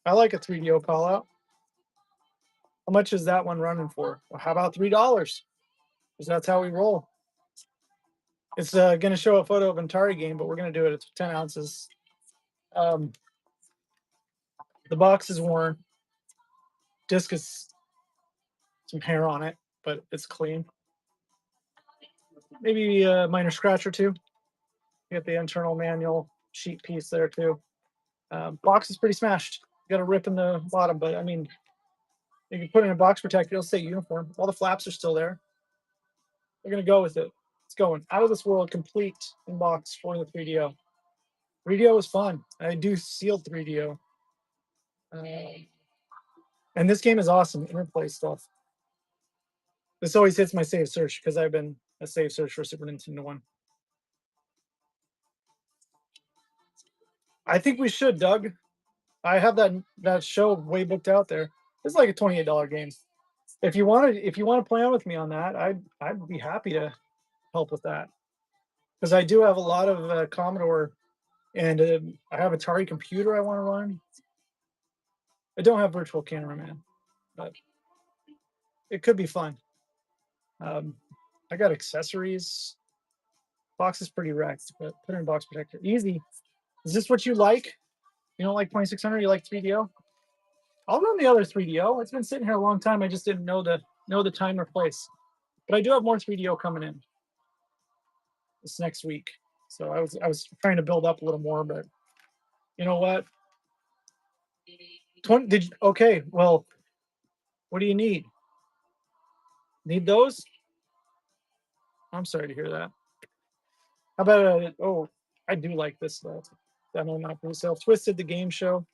A: I like a 3DO call out. How much is that one running for? Well, how about $3? Because that's how we roll. It's going to show a photo of Atari game, but we're going to do it at 10 ounces. The box is worn. Disc is some hair on it, but it's clean. Maybe a minor scratch or two. You get the internal manual sheet piece there too. Box is pretty smashed. You got a rip in the bottom, but I mean, you can put in a box protector. It'll stay uniform. All the flaps are still there. We're gonna go with it. It's going out of this world, complete in box for the 3DO. 3DO is fun. I do sealed 3DO, and this game is awesome. Interplay stuff. This always hits my save search because I've been a save search for Super Nintendo 1. I think we should, Doug. I have that show way booked out there. It's like a $28 game. If you want to play on with me on that, I'd be happy to help with that, because I do have a lot of Commodore, and I have Atari computer I want to run. I don't have Virtual Cameraman, but it could be fun. I got accessories. Box is pretty wrecked, but put in box protector. Easy. Is this what you like? You don't like 2600? You like 3DO? I'll run the other 3DO. It's been sitting here a long time. I just didn't know the time or place. But I do have more 3DO coming in this next week. So I was trying to build up a little more, but you know what? Okay, well, what do you need? Need those? I'm sorry to hear that. How about I do like this though. Demo not for sale. Twisted the game show.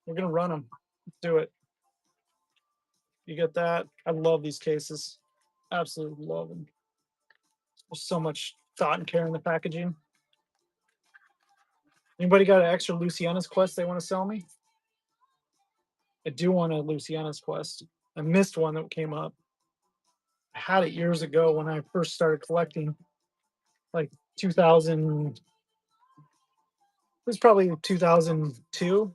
A: We're gonna run them. Let's do it. You get that? I love these cases. Absolutely love them. There's so much thought and care in the packaging. Anybody got an extra Luciana's Quest they want to sell me? I do want a Luciana's Quest. I missed one that came up. I had it years ago when I first started collecting, like 2000. It was probably 2002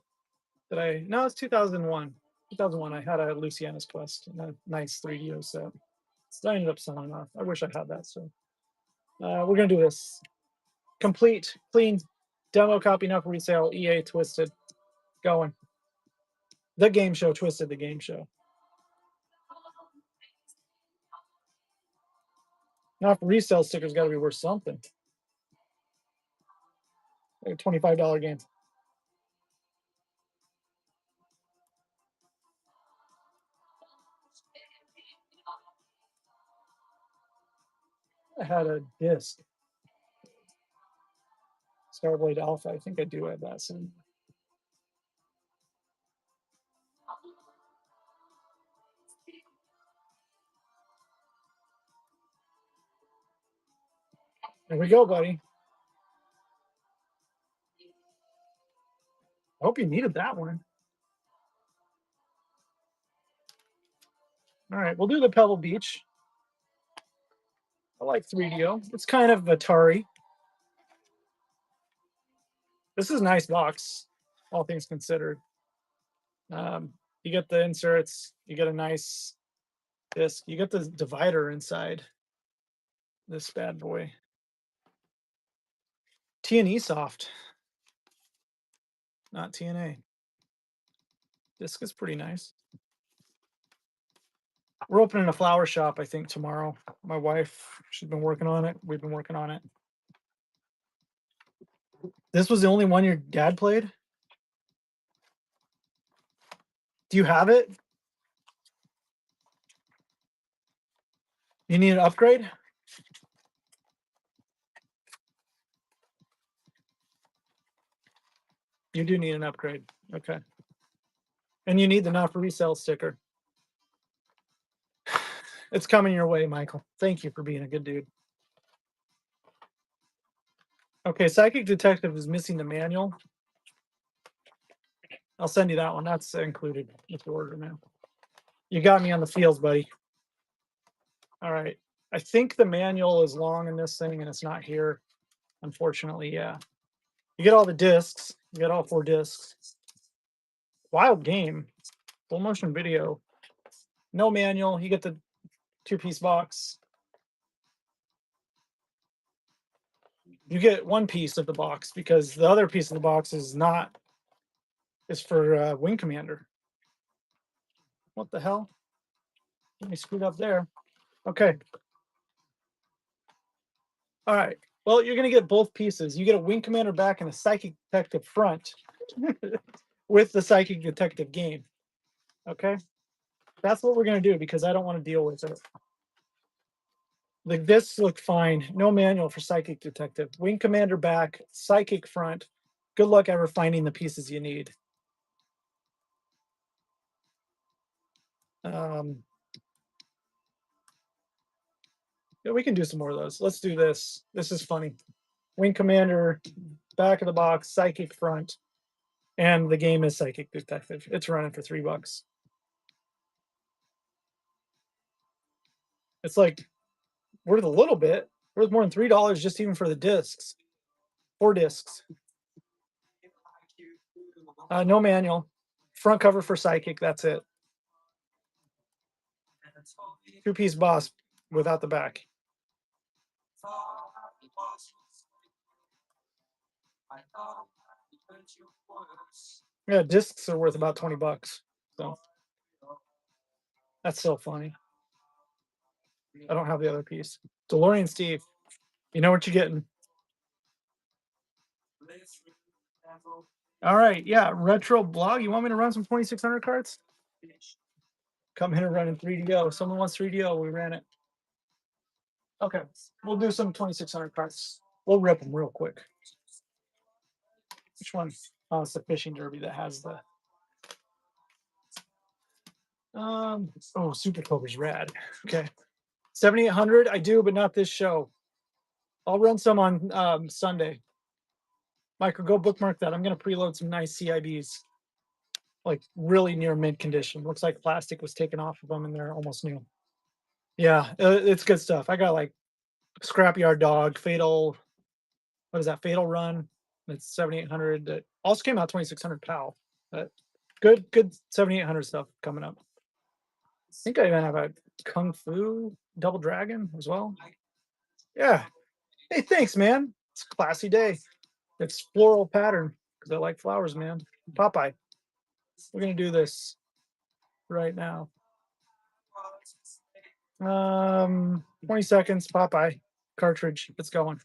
A: no, it's 2001. 2001, I had a Luciana's Quest and a nice 3DO set. So I ended up selling off. I wish I had that. So we're going to do this. Complete, clean demo copy, not for resale. EA Twisted. Going. The game show, Twisted the game show. Not for resale stickers, got to be worth something. Like a $25 game. I had a disc. Starblade Alpha. I think I do have that soon. There we go, buddy. I hope you needed that one. All right, we'll do the Pebble Beach. I like 3DO. It's kind of Atari. This is a nice box, all things considered. You get the inserts. You get a nice disc. You get the divider inside this bad boy. T&E soft, not TNA. Disc is pretty nice. We're opening a flower shop, I think, tomorrow. My wife, she's been working on it. We've been working on it. This was the only one your dad played? Do you have it? You need an upgrade? You do need an upgrade. Okay. And you need the not for resale sticker. It's coming your way, Michael. Thank you for being a good dude. Okay, Psychic Detective is missing the manual. I'll send you that one. That's included with the order, man. You got me on the feels, buddy. All right. I think the manual is long in this thing and it's not here. Unfortunately, yeah. You get all the discs. You get all 4 discs. Wild game. Full motion video. No manual. You get the 2-piece box. You get 1 piece of the box because the other piece of the box is for Wing Commander. What the hell? Let me screwed up there. Okay. All right. Well, you're going to get both pieces. You get a Wing Commander back and a Psychic Detective front with the Psychic Detective game. Okay. That's what we're going to do because I don't want to deal with it. The discs look fine. No manual for Psychic Detective. Wing Commander back, Psychic front. Good luck ever finding the pieces you need. Yeah, we can do some more of those. Let's do this. This is funny. Wing Commander, back of the box, Psychic front, and the game is Psychic Detective. It's running for $3. It's like worth a little bit. Worth more than $3 just even for the discs. 4 discs. No manual. Front cover for Psychic. That's it. 2-piece boss without the back. Yeah, discs are worth about $20. So that's so funny. I don't have the other piece. DeLorean Steve, you know what you're getting. All right, yeah, retro blog. You want me to run some 2600 cards? Come here and run in 3DO. Someone wants 3DO. We ran it. Okay, we'll do some 2600 cards. We'll rip them real quick. Which one? Oh, it's the fishing derby that has the. Oh, Super Cobra's rad. Okay, 7800. I do, but not this show. I'll run some on Sunday. Michael, go bookmark that. I'm gonna preload some nice CIBs, like really near mint condition. Looks like plastic was taken off of them and they're almost new. Yeah, it's good stuff. I got like Scrapyard Dog, Fatal. What is that? Fatal Run. It's 7800. That also came out 2600 PAL. Good 7800 stuff coming up. I think I even have a Kung Fu Double Dragon as well. Yeah. Hey, thanks, man. It's a classy day. It's floral pattern because I like flowers, man. Popeye. We're gonna do this right now. 20 seconds. Popeye cartridge. It's going.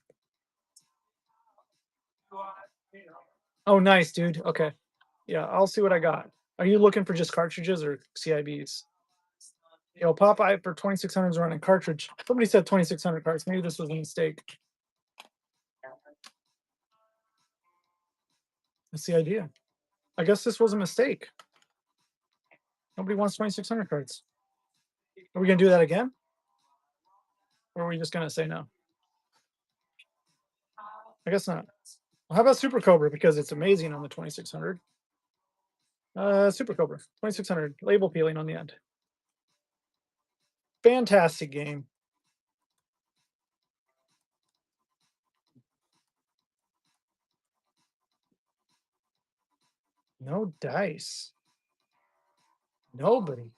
A: Oh, nice, dude. Okay. Yeah, I'll see what I got. Are you looking for just cartridges or CIBs? Yo, Popeye for 2600 is running cartridge. Somebody said 2600 cards. Maybe this was a mistake. That's the idea. I guess this was a mistake. Nobody wants 2600 cards. Are we going to do that again? Or are we just going to say no? I guess not. Well, how about Super Cobra? Because it's amazing on the 2600. Super Cobra, 2600. Label peeling on the end. Fantastic game. No dice. Nobody.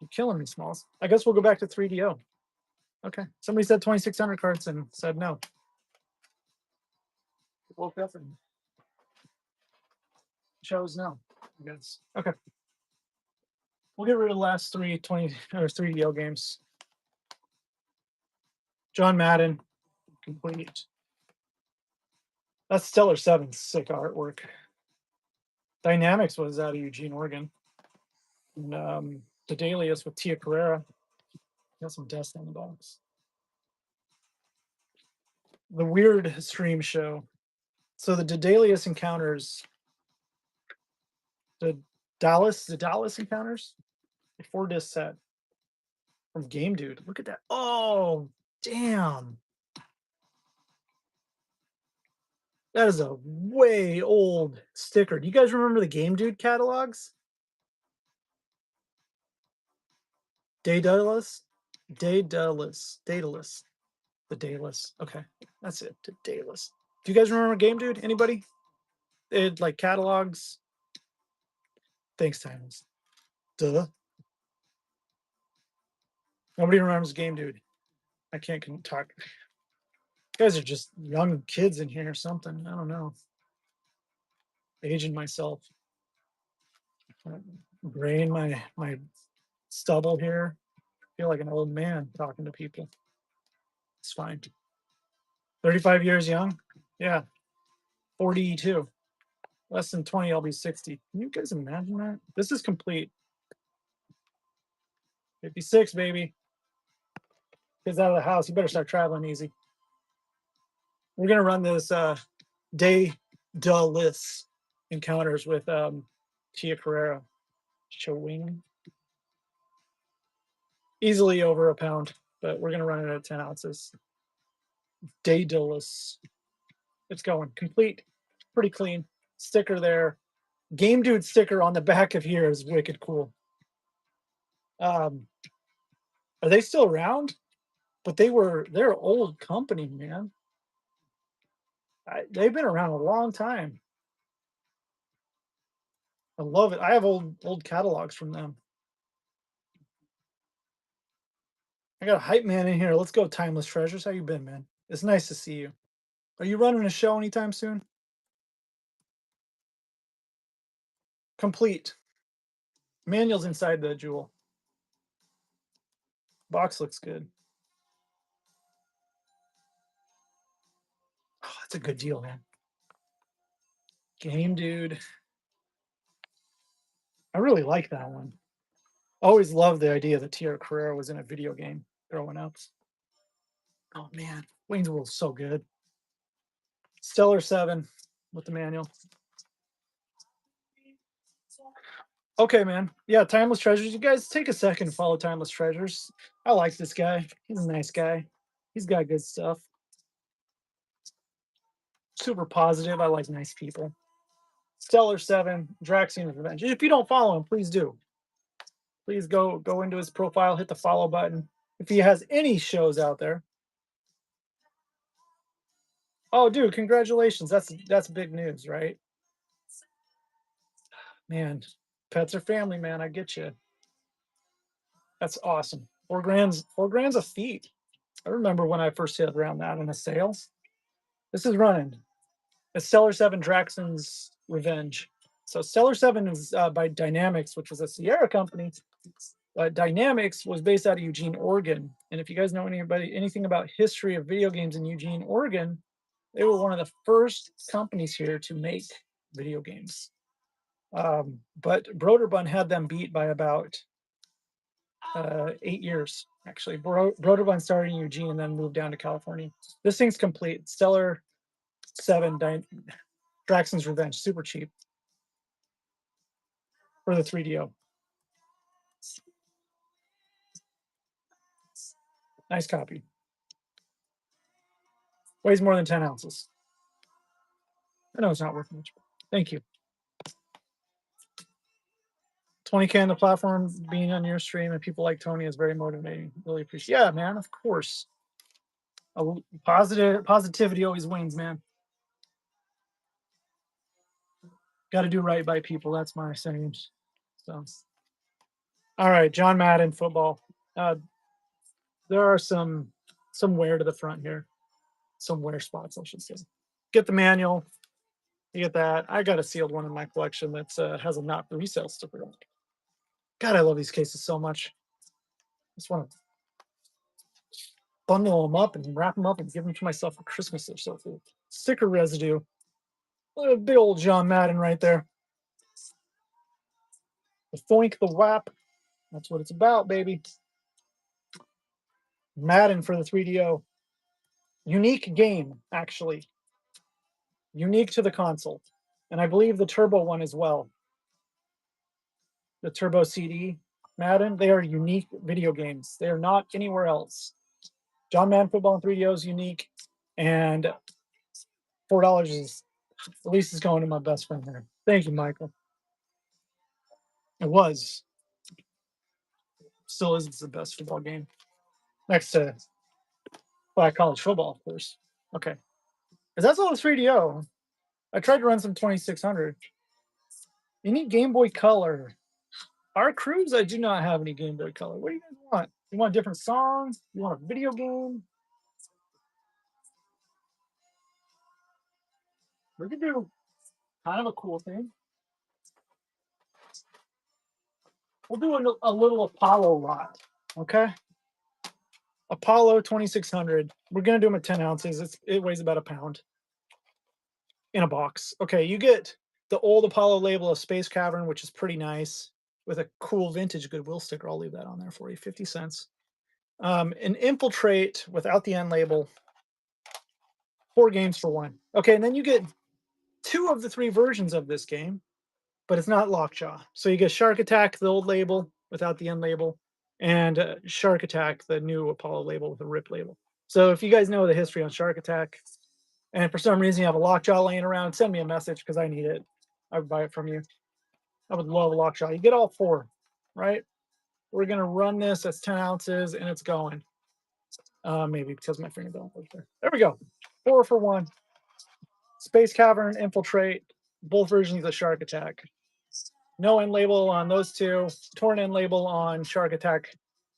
A: You're killing me, Smalls. I guess we'll go back to 3DO. Okay. Somebody said 2600 cards and said no. Woke up and chose no. I guess. Okay. We'll get rid of the last 3DO games. John Madden, complete. That's Stellar 7, sick artwork. Dynamics was out of Eugene, Oregon. And the Dailius with Tia Carrera. Got some dust on the box. The Weird Stream Show. So the Dedalius Encounters The Dallas Encounters, a 4-disc set from Game Dude. Look at that. Oh, damn. That is a way old sticker. Do you guys remember the Game Dude catalogs? Daedalus? Daedalus. The Daedalus. Okay, that's it. The Daedalus. Do you guys remember Game Dude? Anybody? They had like catalogs. Thanks, Timeless. Duh. Nobody remembers Game Dude. I can't talk. You guys are just young kids in here or something. I don't know. Aging myself. Brain my stubble here. Feel like an old man talking to people. It's fine. 35 years young? Yeah. 42. Less than 20, I'll be 60. Can you guys imagine that? This is complete. 56, baby. Kids out of the house. You better start traveling easy. We're gonna run this Daedalus encounters with Tia Carrera. Showing. Easily over a pound, but we're gonna run it at 10 ounces. Daedalus. It's going complete, pretty clean. Sticker there. Game Dude sticker on the back of here is wicked cool. Are they still around? But they're old company, man. They've been around a long time. I love it. I have old catalogs from them. I got a hype man in here. Let's go, Timeless Treasures. How you been, man? It's nice to see you. Are you running a show anytime soon? Complete. Manual's inside the jewel. Box looks good. Oh, that's a good deal, man. Game Dude. I really like that one. Always loved the idea that Tia Carrera was in a video game growing up. Oh man, Wayne's World's so good. Stellar 7 with the manual. Okay, man. Yeah, Timeless Treasures. You guys take a second to follow Timeless Treasures. I like this guy. He's a nice guy. He's got good stuff. Super positive. I like nice people. Stellar 7, Draxian's Revenge. If you don't follow him, please do. Please go into his profile, hit the follow button. If he has any shows out there. Oh, dude, congratulations. That's big news, right? Man, pets are family, man. I get you. That's awesome. $4 grand's a feat. I remember when I first hit around that in a sale. This is running. It's Stellar 7 Draxon's Revenge. So Stellar 7 is by Dynamics, which was a Sierra company. Dynamics was based out of Eugene, Oregon. And if you guys know anything about history of video games in Eugene, Oregon, they were one of the first companies here to make video games. But Broderbund had them beat by about 8 years. Actually, Broderbund started in Eugene and then moved down to California. This thing's complete. Stellar 7 Draxon's Revenge, super cheap for the 3DO. Nice copy. Weighs more than 10 ounces. I know it's not worth much. Thank you. 20K on the platform, being on your stream, and people like Tony is very motivating. Really appreciate. Yeah, man, of course. Positivity always wins, man. Got to do right by people. That's my saying. So, all right, John Madden football. There are some wear to the front here, some wear spots, I should say. Get the manual. You get that. I got a sealed one in my collection that has a not for resale sticker on it. God, I love these cases so much. Just want to bundle them up and wrap them up and give them to myself for Christmas or so. Sticker residue. Look at big old John Madden right there. The Foink, the WAP. That's what it's about, baby. Madden for the 3DO. Unique game, actually. Unique to the console. And I believe the Turbo one as well. the Turbo CD Madden. They are unique video games. They are not anywhere else. John Madden Football and 3DO is unique, and $4 is at least is going to my best friend there. Thank you, Michael. It was, still is the best football game next to Black College Football, of course. Okay, because that's all 3DO. I tried to run some 2600. You need Game Boy Color. Our crews, I do not have any Game Boy Color. What do you guys want? You want different songs? You want a video game? We could do kind of a cool thing. We'll do a little Apollo lot, okay? Apollo 2600. We're gonna do them at 10 ounces. It weighs about a pound in a box. Okay, you get the old Apollo label of Space Cavern, which is pretty nice, with a cool vintage Goodwill sticker. I'll leave that on there for you, 50 cents. An Infiltrate without the end label, 4 games for 1. Okay, and then you get 2 of the 3 versions of this game, but it's not Lockjaw. So you get Shark Attack, the old label without the end label, and Shark Attack, the new Apollo label with a RIP label. So if you guys know the history on Shark Attack, and for some reason you have a Lockjaw laying around, send me a message because I need it. I would buy it from you. I would love a Lockjaw. You get all 4, right? We're gonna run this as 10 ounces, and it's going. Maybe because my finger don't work there. There we go. 4 for 1. Space Cavern, Infiltrate, both versions of Shark Attack. No end label on those 2. Torn end label on Shark Attack.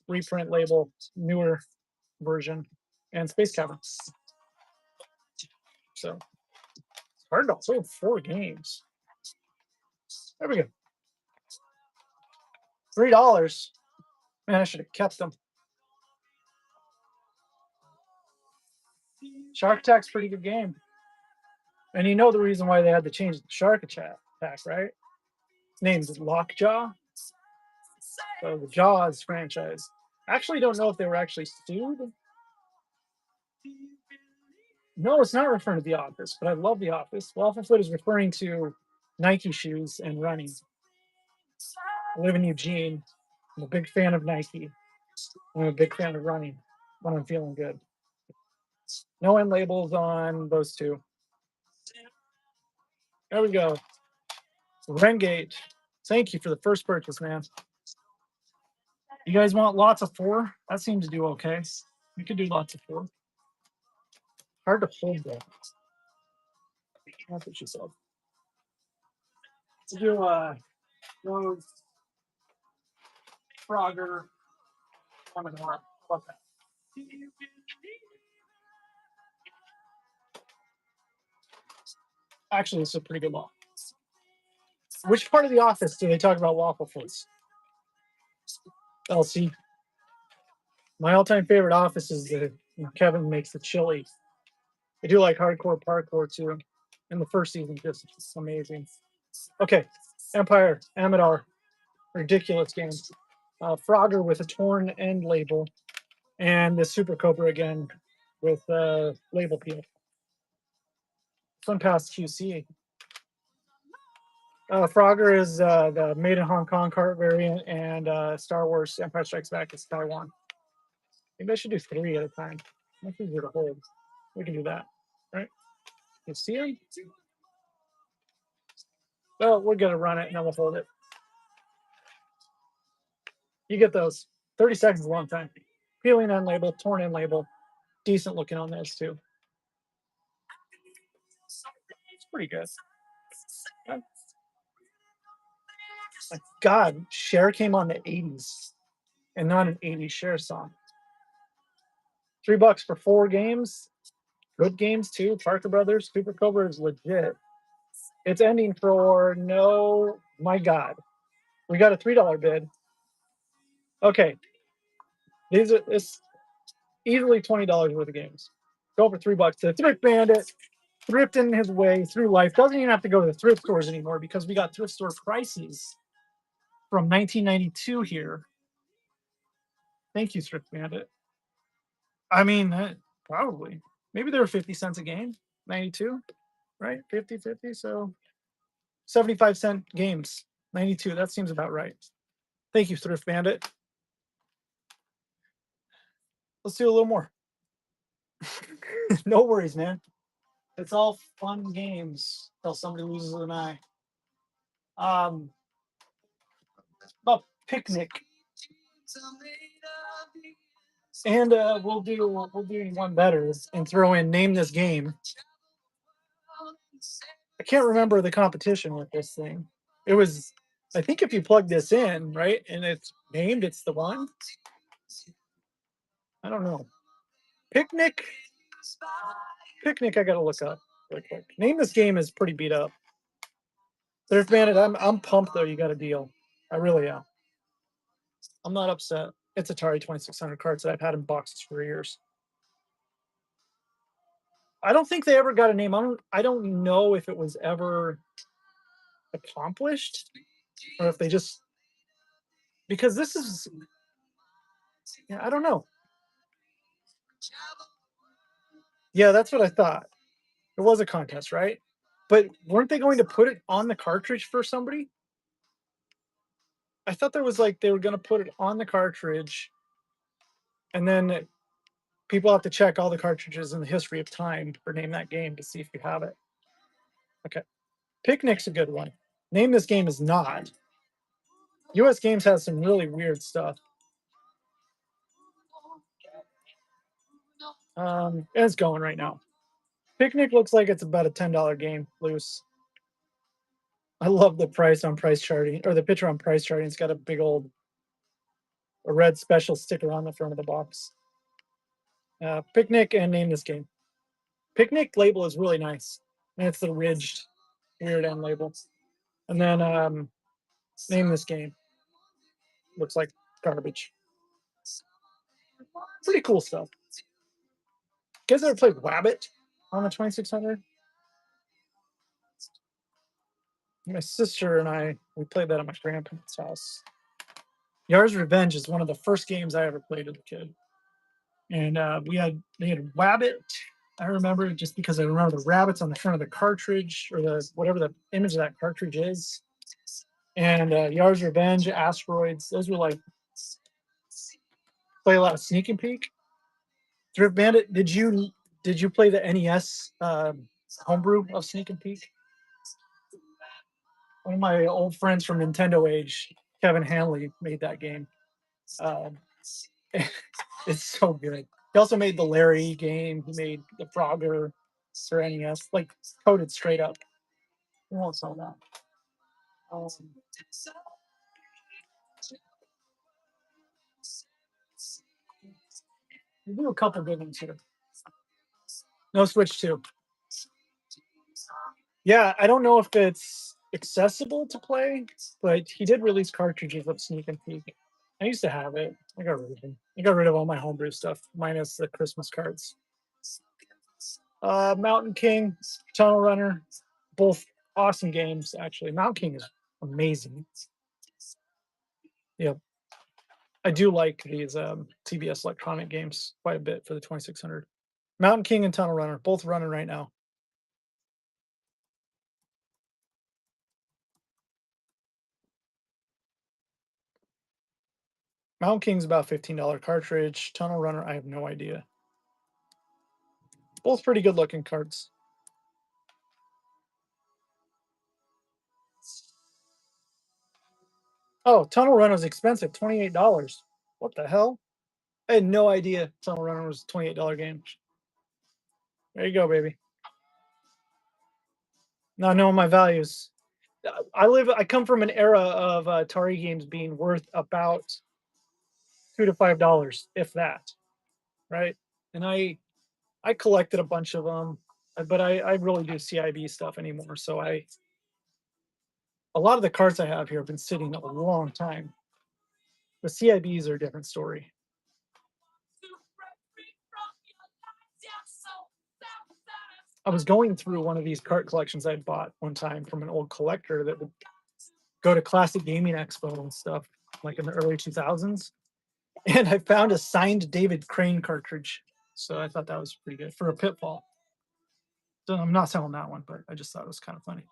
A: Reprint label, newer version, and Space Cavern. So it's hard to hold 4 games. There we go. $3. Man, I should have kept them. Shark Attack's a pretty good game. And you know the reason why they had to change the Shark Attack, right? Its name's Lockjaw. So the Jaws franchise. I actually don't know if they were actually sued. No, it's not referring to The Office, but I love The Office. Waffle Foot is referring to Nike shoes and running. I live in Eugene. I'm a big fan of Nike. I'm a big fan of running when I'm feeling good. No end labels on those 2. There we go. Rengate. Thank you for the first purchase, man. You guys want lots of 4? That seemed to do okay. We could do lots of 4. Hard to hold though. That's what she said. To do Rose, Frogger, Commodore. Fuck that. Actually, it's a pretty good law. Which part of The Office do they talk about waffle foods? LC. My all-time favorite Office is Kevin makes the chili. I do like Hardcore Parkour too. And the first season just amazing. Okay, Empire, Amador, ridiculous game. Frogger with a torn end label, and the Super Cobra again with label peel. Fun past QC. Frogger is the Made in Hong Kong cart variant, and Star Wars Empire Strikes Back is Taiwan. Maybe I should do 3 at a time. Much easier to hold. We can do that, right? You see him? Well, we're gonna run it and then we'll hold it. You get those. 30 seconds is a long time. Peeling end label, torn end label. Decent looking on those too. It's pretty good. Yeah. My God, Cher came on the 80s and not an 80s Cher song. $3 for 4 games. Good games too. Parker Brothers, Super Cobra is legit. It's ending for no, my God. We got a $3 bid. Okay. It's easily $20 worth of games. Go for $3. The Thrift Bandit, thrifting his way through life. Doesn't even have to go to the thrift stores anymore because we got thrift store prices from 1992 here. Thank you, Thrift Bandit. I mean, probably. Maybe they were 50 cents a game. 92, right? 50, 50. So 75-cent games. 92. That seems about right. Thank you, Thrift Bandit. Let's do a little more. No worries, man. It's all fun games until somebody loses an eye. About Picnic, and we'll do one better and throw in name this game. I can't remember the competition with this thing. It was, I think, if you plug this in, right, and it's named, it's the one. I don't know. Picnic. Picnic. I gotta look up real quick. Name this game is pretty beat up. There's Bandit. I'm pumped though. You got a deal. I really am. I'm not upset. It's Atari 2600 cards that I've had in boxes for years. I don't think they ever got a name. I don't know if it was ever accomplished or if they just, because this is, yeah, I don't know. Yeah, that's what I thought. It was a contest, right? But weren't they going to put it on the cartridge for somebody? I thought there was like they were going to put it on the cartridge, and then people have to check all the cartridges in the history of time for Name That Game to see if you have it. Okay. Picnic's a good one. Name This Game is not. US Games has some really weird stuff. And it's going right now. Picnic looks like it's about a $10 game loose. I love the price on price charting, or the picture on price charting. It's got a big old a red special sticker on the front of the box. Picnic and Name This Game. Picnic label is really nice, and it's the ridged weird end label. And then Name This Game. Looks like garbage. Pretty cool stuff. You guys ever played Wabbit on the 2600? My sister and I, we played that at my grandparents' house. Yar's Revenge is one of the first games I ever played as a kid. And they had Wabbit. I remember just because I remember the rabbits on the front of the cartridge, or the whatever the image of that cartridge is. And Yar's Revenge, Asteroids, those were like, play a lot of Sneak and Peek. Thrift Bandit, did you play the NES homebrew of Sneak and Peek? One of my old friends from Nintendo age, Kevin Hanley, made that game. It's so good. He also made the Larry game. He made the Frogger for NES, like coded straight up. We won't sell that. We do a couple good ones here. No Switch 2. Yeah, I don't know if it's accessible to play, but he did release cartridges of Sneak and Peek. I used to have it. I got rid of them. I got rid of all my homebrew stuff, minus the Christmas cards. Mountain King, Tunnel Runner, both awesome games, actually. Mountain King is amazing. Yeah. I do like these TBS electronic games quite a bit for the 2600. Mountain King and Tunnel Runner, both running right now. Mountain King's about $15 cartridge. Tunnel Runner, I have no idea. Both pretty good looking cards. Oh, Tunnel Runner is expensive, $28. What the hell? I had no idea Tunnel Runner was a $28 game. There you go, baby. Not knowing my values. I come from an era of Atari games being worth about $2 to $5, if that, right? And I collected a bunch of them, but I really do CIB stuff anymore. So a lot of the cards I have here have been sitting a long time. The CIBs are a different story. I was going through one of these cart collections I'd bought one time from an old collector that would go to Classic Gaming Expo and stuff, like in the early 2000s. And I found a signed David Crane cartridge. So I thought that was pretty good for a Pitfall. So I'm not selling that one, but I just thought it was kind of funny.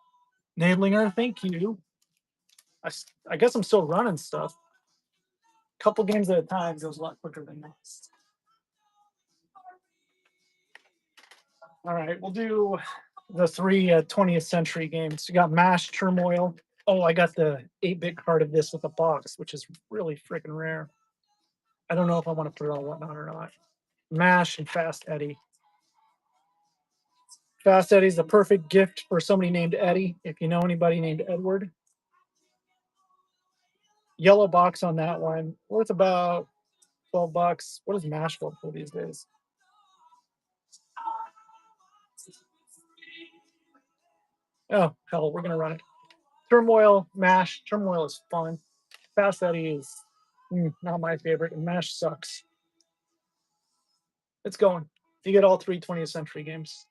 A: Nadlinger, thank you. I guess I'm still running stuff. Couple games at a time goes a lot quicker than that. All right, we'll do the three 20th century games. You got Mash, Turmoil. Oh, I got the 8-bit card of this with a box, which is really freaking rare. I don't know if I want to put it on whatnot or not. Mash and Fast Eddie. Fast Eddie's the perfect gift for somebody named Eddie. If you know anybody named Edward. Yellow box on that one, worth about $12. What is Mash go for these days? Oh hell, we're gonna run it. Turmoil, Mash. Turmoil is fun. Fast Eddie is not my favorite, and Mash sucks. It's going. You get all three 20th century games.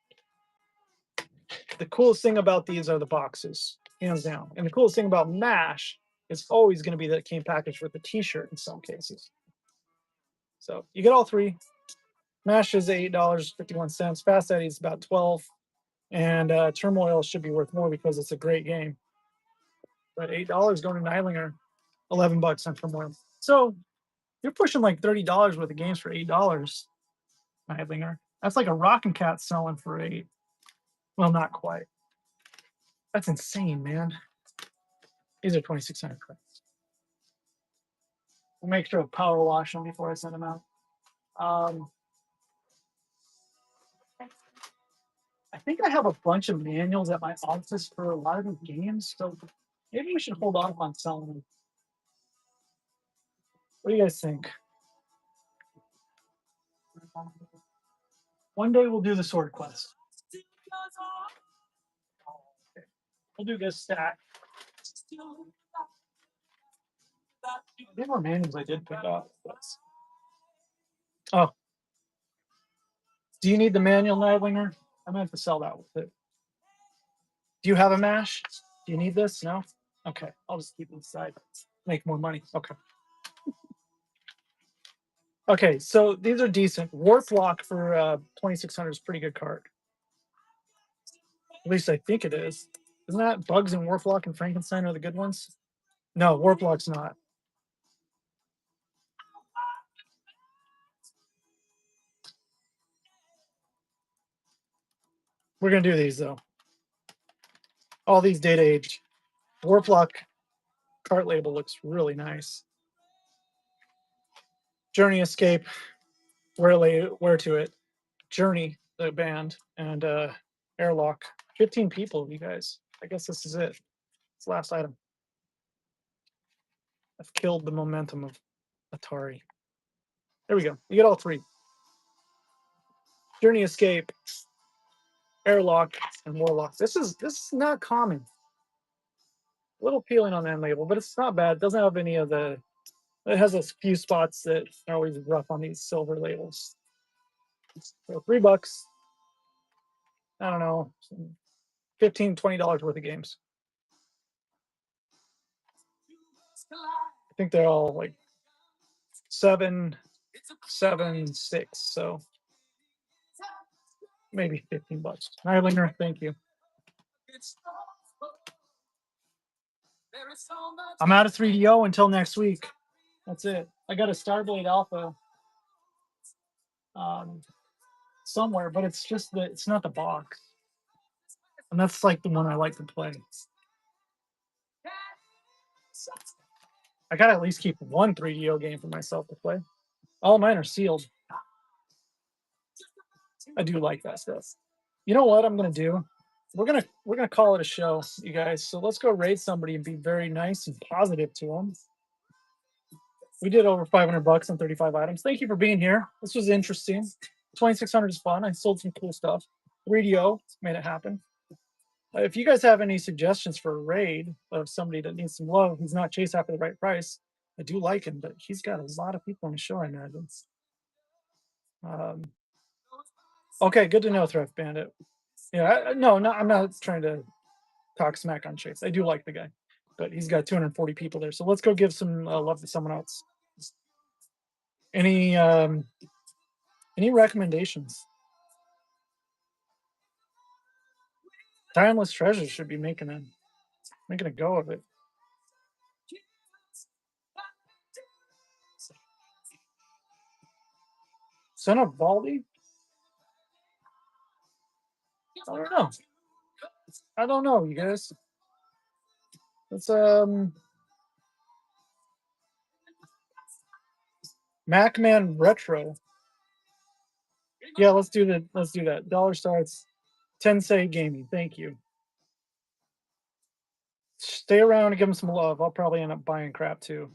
A: The coolest thing about these are the boxes, hands down. And the coolest thing about MASH is always going to be that it came packaged with a T-shirt in some cases. So you get all three. MASH is $8.51. Fast Eddie is about 12, and Turmoil should be worth more because it's a great game. But $8 going to Neidlinger, $11 on Turmoil. So you're pushing like $30 worth of games for $8, Neidlinger. That's like a Rockin' Cat selling for $8. Well, not quite. That's insane, man. These are 2,600 credits. We'll make sure to power wash them before I send them out. I think I have a bunch of manuals at my office for a lot of these games, so maybe we should hold off on selling them. What do you guys think? One day we'll do the sword quest. We'll do this stack. There were manuals I did pick up. Oh. Do you need the manual, Neidlinger? I meant to sell that with it. Do you have a MASH? Do you need this? No? Okay. I'll just keep it inside. Make more money. Okay. Okay, so these are decent. Warp Lock for 2,600 is a pretty good card. At least I think it is. Isn't that Bugs and Warplock and Frankenstein are the good ones? No, Warplock's not. We're gonna do these though. All these data aged. Warplock cart label looks really nice. Journey Escape, where to it. Journey, the band, and Airlock. 15 people, you guys. I guess this is it. It's the last item. I've killed the momentum of Atari. There we go. You get all three. Journey Escape, Airlock, and Warlock. This is not common. A little peeling on that label, but it's not bad. It doesn't have any of the. It has a few spots that are always rough on these silver labels. So $3. I don't know, $15, $20 worth of games. I think they're all like 7, 7, 6. So maybe $15. Neidlinger, thank you. I'm out of 3DO until next week. That's it. I got a Starblade Alpha somewhere, but it's just it's not the box. And that's like the one I like to play. I gotta at least keep one 3DO game for myself to play. All mine are sealed. I do like that stuff. You know what I'm gonna do? We're gonna call it a show, you guys. So let's go raid somebody and be very nice and positive to them. We did over $500 on 35 items. Thank you for being here. This was interesting. 2,600 is fun. I sold some cool stuff. 3DO made it happen. If you guys have any suggestions for a raid of somebody that needs some love, who's not chased after the right price, I do like him, but he's got a lot of people on the show, I imagine. Okay, good to know, Thrift Bandit. Yeah, no, I'm not trying to talk smack on Chase. I do like the guy, but he's got 240 people there. So let's go give some love to someone else. Any recommendations? Timeless Treasures should be making a go of it. Son of Baldy? I don't know. I don't know, you guys. Let's Macman Retro. Yeah, let's do that. Dollar starts Tensei Gaming. Thank you. Stay around and give them some love. I'll probably end up buying crap too.